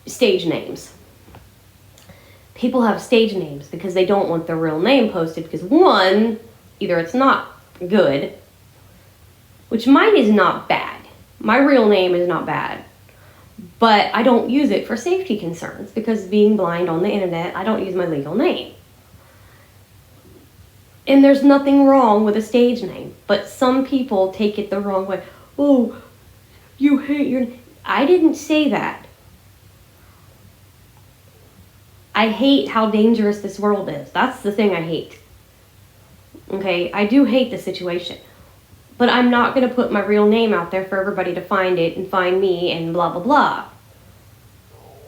stage names. People have stage names because they don't want their real name posted because, one, either it's not good, which mine is not bad. My real name is not bad, but I don't use it for safety concerns because being blind on the internet, I don't use my legal name. And there's nothing wrong with a stage name, but some people take it the wrong way. Oh, you hate your name. I didn't say that. I hate how dangerous this world is. That's the thing I hate. Okay, I do hate the situation. But I'm not going to put my real name out there for everybody to find it and find me and blah, blah, blah.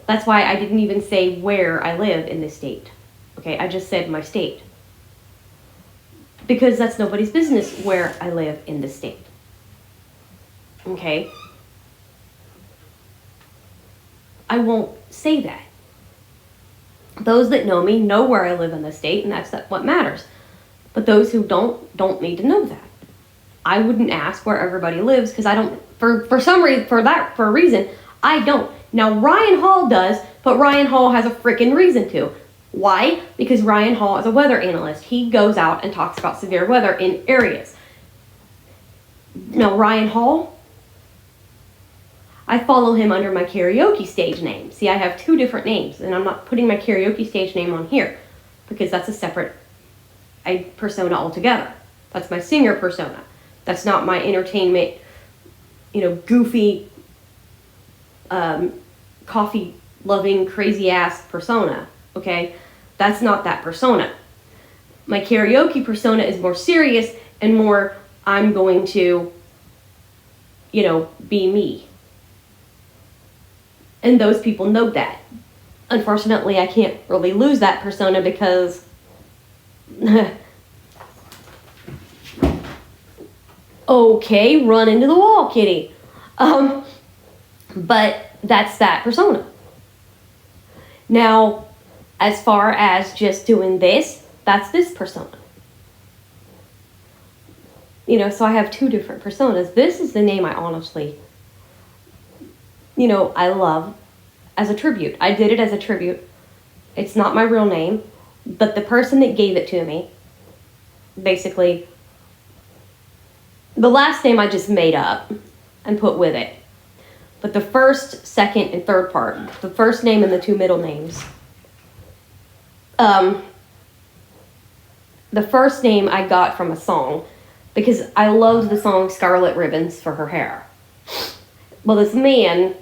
That's why I didn't even say where I live in this state. Okay, I just said my state. Because that's nobody's business where I live in this state. Okay? I won't say that. Those that know me know where I live in the state, and that's what matters. But those who don't need to know that. I wouldn't ask where everybody lives because I don't, for some reason, for a reason, I don't. Now Ryan Hall does, but Ryan Hall has a freaking reason to. Why? Because Ryan Hall is a weather analyst. He goes out and talks about severe weather in areas. Now Ryan Hall, I follow him under my karaoke stage name. See, I have two different names, and I'm not putting my karaoke stage name on here because that's a separate persona altogether. That's my singer persona. That's not my entertainment, goofy, coffee-loving, crazy-ass persona, okay? That's not that persona. My karaoke persona is more serious and more, I'm going to, be me. And those people know that. Unfortunately, I can't really lose that persona because Okay, run into the wall, kitty. But that's that persona. Now, as far as just doing this, that's this persona. You know, so I have two different personas. This is the name I honestly, you know, I love as a tribute. I did it as a tribute. It's not my real name, but the person that gave it to me, basically, the last name I just made up and put with it. But the first, second, and third part, the first name and the two middle names. The first name I got from a song because I loved the song Scarlet Ribbons for her hair. Well, this man,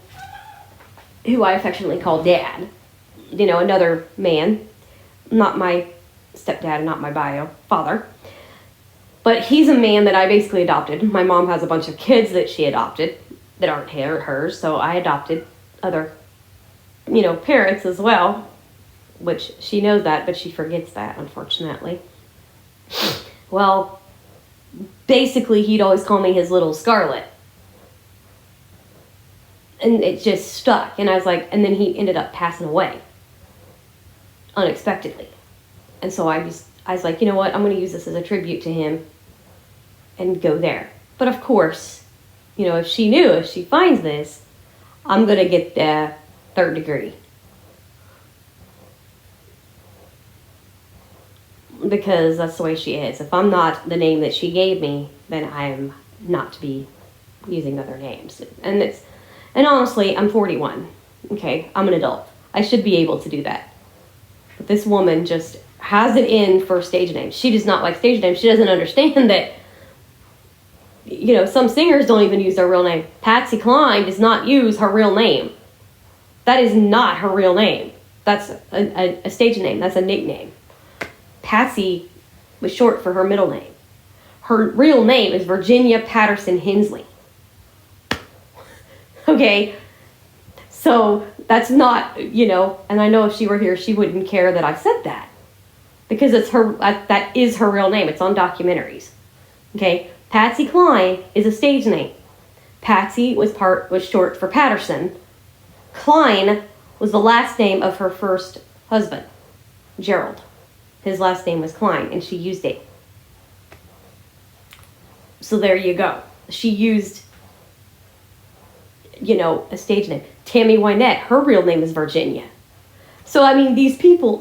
who I affectionately call Dad, you know, another man, not my stepdad, not my bio father, but he's a man that I basically adopted. My mom has a bunch of kids that she adopted that aren't hers, so I adopted other, you know, parents as well, which she knows that, but she forgets that, unfortunately. Well, basically, he'd always call me his little Scarlet. And it just stuck. And I was like, and then he ended up passing away unexpectedly. And so I was like, you know what? I'm going to use this as a tribute to him and go there. But of course, you know, if she finds this, I'm going to get the 3rd degree. Because that's the way she is. If I'm not the name that she gave me, then I'm not to be using other names. And honestly, I'm 41. Okay, I'm an adult. I should be able to do that. But this woman just has it in for stage names. She does not like stage names. She doesn't understand that, you know, some singers don't even use their real name. Patsy Cline does not use her real name. That is not her real name. That's a stage name. That's a nickname. Patsy was short for her middle name. Her real name is Virginia Patterson Hensley. Okay, so that's not, you know, and I know if she were here, she wouldn't care that I said that. Because it's her, that is her real name. It's on documentaries. Okay, Patsy Cline is a stage name. Patsy was short for Patterson. Cline was the last name of her first husband, Gerald. His last name was Klein, and she used it. So there you go. She used, you know, a stage name. Tammy Wynette, her real name is Virginia. So, I mean,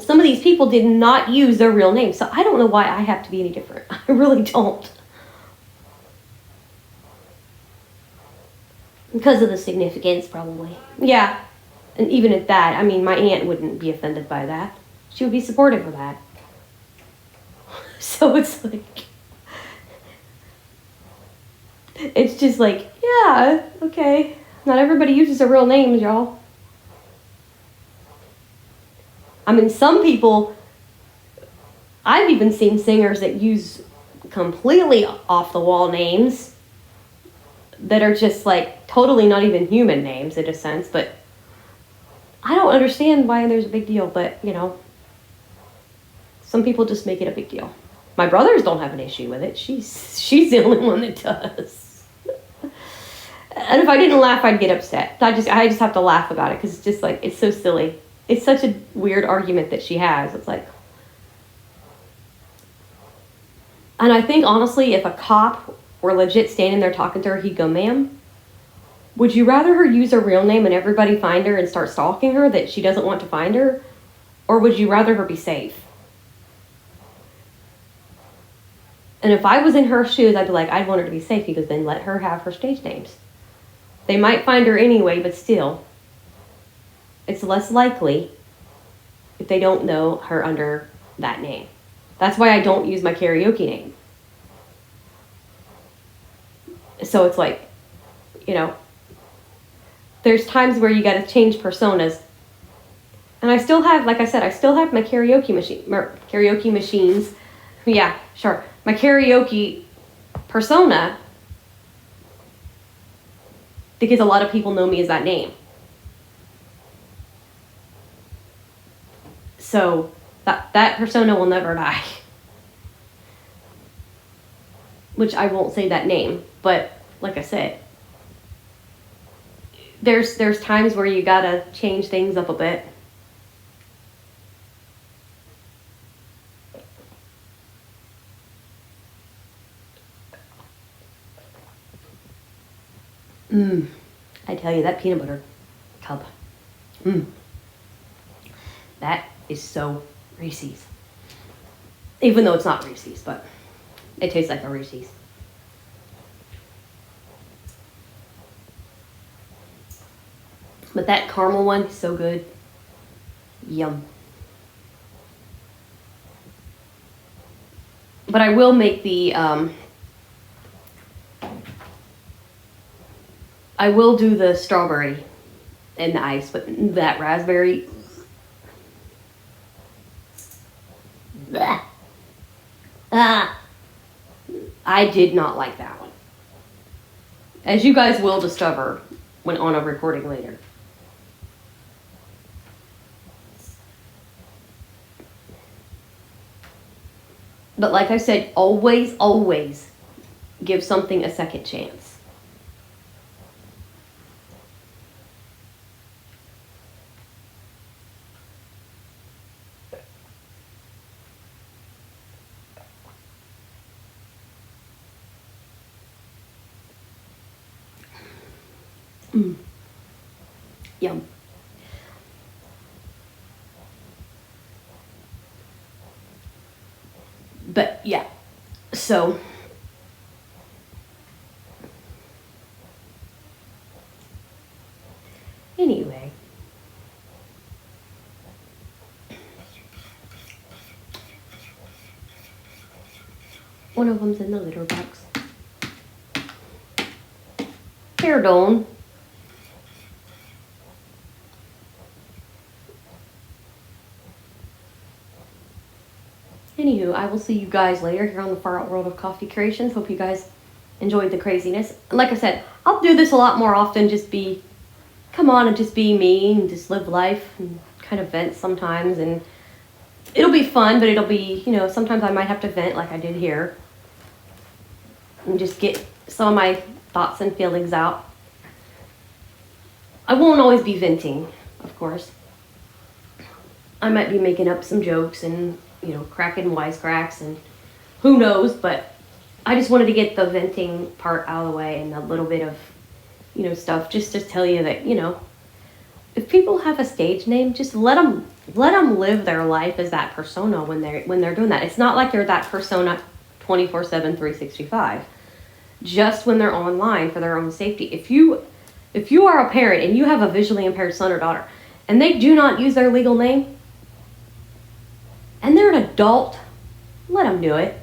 some of these people did not use their real name. So I don't know why I have to be any different. I really don't. Because of the significance, probably. Yeah. And even at that, I mean, my aunt wouldn't be offended by that. She would be supportive of that. So it's like, it's just like, yeah, okay. Not everybody uses their real names, y'all. I mean, some people, I've even seen singers that use completely off the wall names that are just like totally not even human names in a sense, but I don't understand why there's a big deal, but you know, some people just make it a big deal. My brothers don't have an issue with it. She's the only one that does. And if I didn't laugh, I'd get upset. I just have to laugh about it because it's just like, it's so silly. It's such a weird argument that she has. It's like, and I think honestly, if a cop were legit standing there talking to her, he'd go, ma'am, would you rather her use her real name and everybody find her and start stalking her that she doesn't want to find her? Or would you rather her be safe? And if I was in her shoes, I'd be like, I'd want her to be safe. He goes, then let her have her stage names. They might find her anyway, but still, it's less likely if they don't know her under that name. That's why I don't use my karaoke name. So it's like, you know, there's times where you got to change personas. And I still have, like I said, I still have my karaoke machines. Yeah, sure. My karaoke persona, because a lot of people know me as that name. So that persona will never die. which I won't say that name, but like I said, there's times where you gotta change things up a bit. I tell you, that peanut butter cup. That is so Reese's. Even though it's not Reese's, but it tastes like a Reese's. But that caramel one is so good. Yum. But I will make the, I will do the strawberry and the ice, but that raspberry. Bleh. I did not like that one. As you guys will discover when on a recording later. But like I said, always, always give something a second chance. Yum. But yeah, so anyway, one of them's in the litter box. Here, Dawn. Anywho, I will see you guys later here on the Far Out World of Coffee Creations. Hope you guys enjoyed the craziness. Like I said, I'll do this a lot more often. Come on and just be me and just live life and kind of vent sometimes. And it'll be fun, but it'll be, sometimes I might have to vent like I did here. And just get some of my thoughts and feelings out. I won't always be venting, of course. I might be making up some jokes and cracking wisecracks and who knows, but I just wanted to get the venting part out of the way and a little bit of, stuff just to tell you that, if people have a stage name, just let them live their life as that persona when they're doing that. It's not like they're that persona 24/7, 365. Just when they're online for their own safety. If you are a parent and you have a visually impaired son or daughter and they do not use their legal name, and they're an adult, let them do it.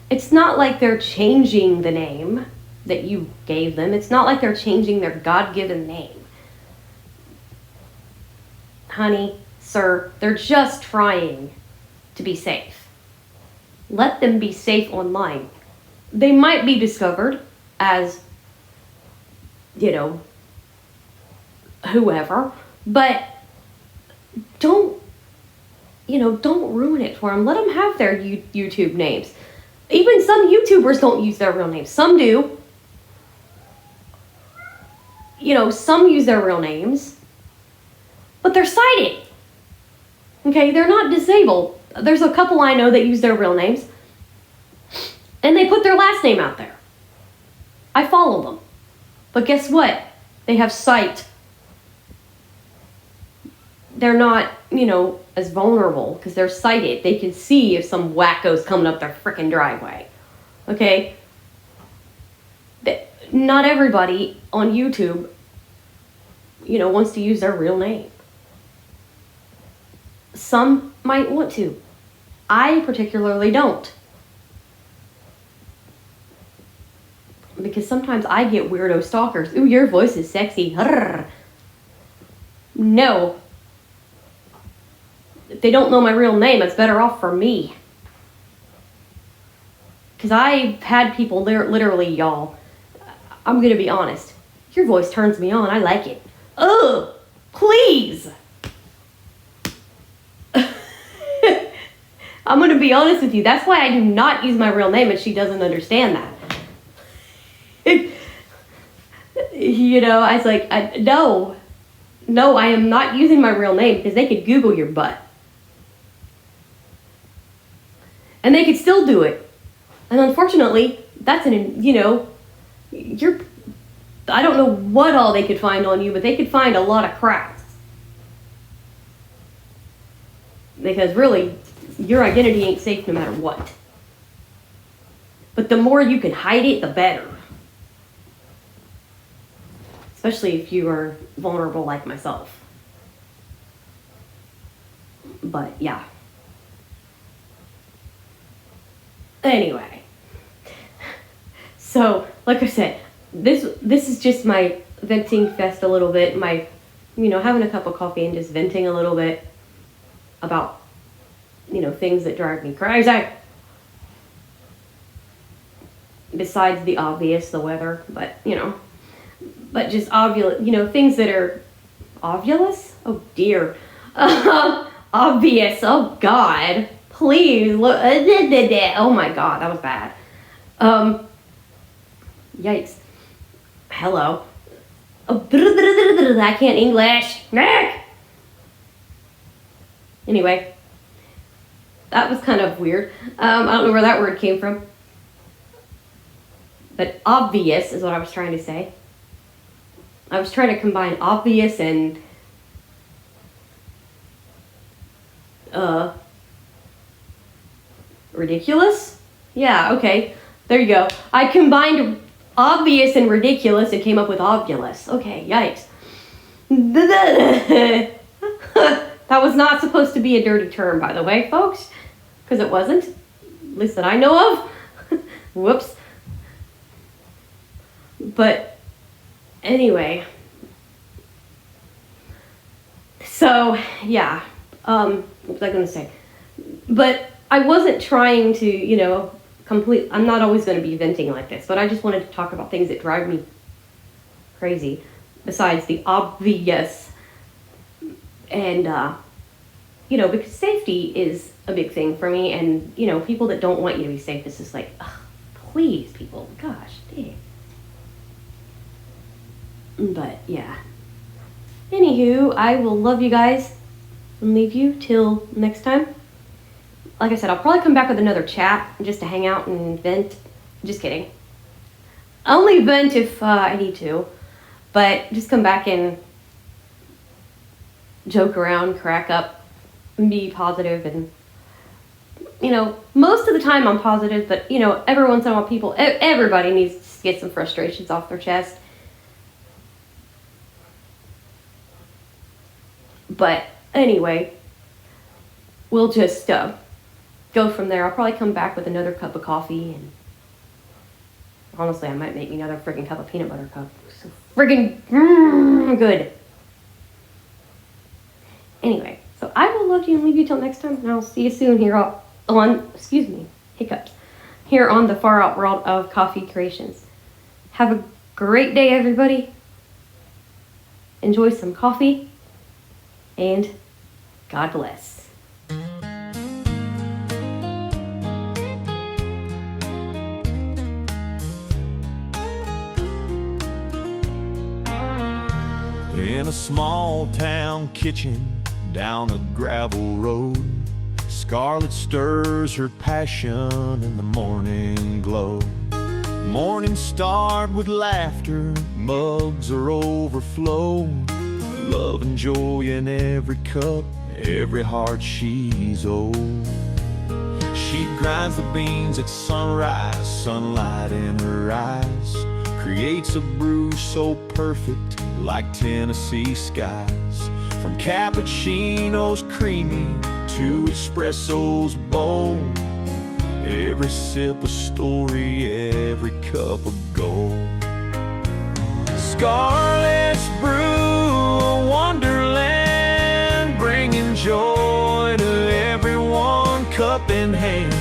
It's not like they're changing the name that you gave them. It's not like they're changing their God-given name. Honey, sir, they're just trying to be safe. Let them be safe online. They might be discovered as, whoever, but don't ruin it for them. Let them have their YouTube names. Even some YouTubers don't use their real names. Some do. Some use their real names, but they're sighted. Okay, they're not disabled. There's a couple I know that use their real names, and they put their last name out there. I follow them. But guess what? They have sight. They're not, as vulnerable because they're sighted. They can see if some wacko's coming up their frickin' driveway. Okay? Not everybody on YouTube, wants to use their real name. Some might want to. I particularly don't. Because sometimes I get weirdo stalkers. Ooh, your voice is sexy. No. If they don't know my real name, it's better off for me. Because I've had people literally, y'all, I'm going to be honest. Your voice turns me on. I like it. Ugh, please. I'm going to be honest with you. That's why I do not use my real name, and she doesn't understand that. You know, I was like, no, I am not using my real name because they could Google your butt. And they could still do it. And unfortunately, that's you know, I don't know what all they could find on you, but they could find a lot of crap. Because really, your identity ain't safe no matter what. But the more you can hide it, the better. Especially if you are vulnerable like myself. But yeah. Anyway. So, like I said, this is just my venting fest a little bit. My, you know, having a cup of coffee and just venting a little bit about, you know, things that drive me crazy. Besides the obvious, the weather, but, you know. But just you know, things that are ovulous? Oh dear. Obvious. Oh God. Please look. Oh my God, that was bad. Yikes. Hello. Oh, I can't English. Anyway, that was kind of weird. I don't know where that word came from. But obvious is what I was trying to say. I was trying to combine obvious and ridiculous? Yeah, okay. There you go. I combined obvious and ridiculous and came up with ovulous. Okay, yikes. That was not supposed to be a dirty term, by the way, folks. Because it wasn't. At least that I know of. Whoops. But anyway. So, yeah. What was I going to say? But I wasn't trying to, you know, I'm not always going to be venting like this, but I just wanted to talk about things that drive me crazy, besides the obvious. And, you know, because safety is a big thing for me, and, you know, people that don't want you to be safe, it's just like, ugh, please, people, gosh, dang. But, yeah. Anywho, I will love you guys and leave you till next time. Like I said, I'll probably come back with another chat just to hang out and vent. Just kidding. I only vent if I need to, but just come back and joke around, crack up, and be positive. And, you know, most of the time I'm positive, but, you know, every once in a while everybody needs to get some frustrations off their chest. But anyway, we'll just go from there. I'll probably come back with another cup of coffee, and honestly, I might make me another freaking cup of peanut butter cup. So friggin' good. Anyway, so I will love you and leave you till next time, and I'll see you soon here on, hiccups, here on the Far Out World of Coffee Creations. Have a great day, everybody. Enjoy some coffee, and God bless. In a small town kitchen down a gravel road, Scarlet stirs her passion in the morning glow. Morning start with laughter, mugs are overflowing, love and joy in every cup, every heart she's owed. She grinds the beans at sunrise, sunlight in her eyes, creates a brew so perfect like Tennessee skies. From cappuccinos creamy to espressos bold, every sip a story, every cup of gold. Scarlet's brew, a wonderland, bringing joy to everyone, cup in hand.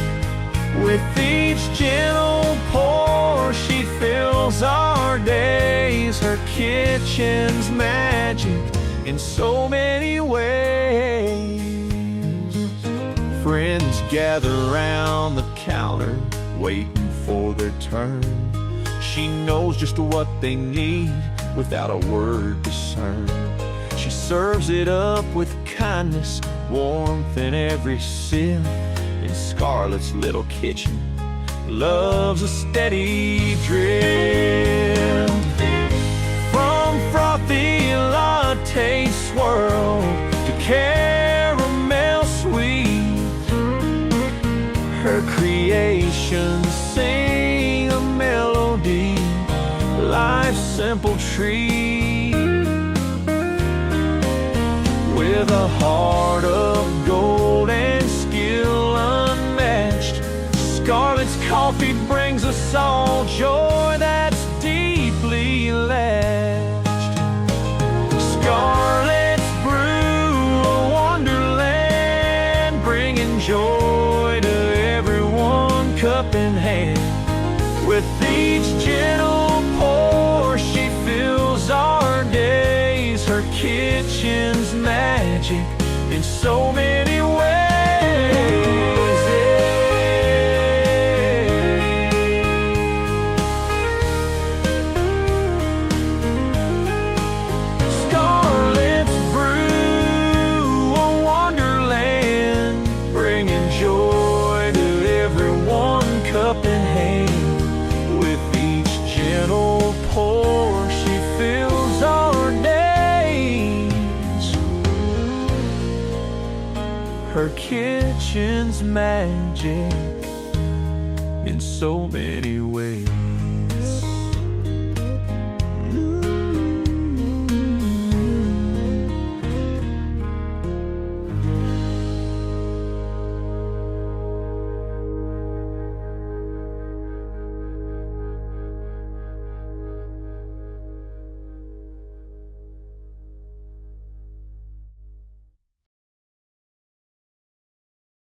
With each gentle pour, she fills our days. Her kitchen's magic in so many ways. Friends gather round the counter, waiting for their turn. She knows just what they need without a word discerned. She serves it up with kindness, warmth in every sip. In Scarlet's little kitchen, love's a steady drip. From frothy latte swirl to caramel sweet, her creations sing a melody, life's simple treat. With a heart of gold and skill unmatched, Scarlet's coffee brings us all joy that's deeply latched. Scarlet's brew, a wonderland, bringing joy to everyone, cup in hand. With each gentle pour, she fills our days. Her kitchen's magic in so many ways. Scarlet's brew, a wonderland, bringing joy to everyone, cup in hand. With each gentle pour, she fills our days. Her kitchen's magic in so many ways.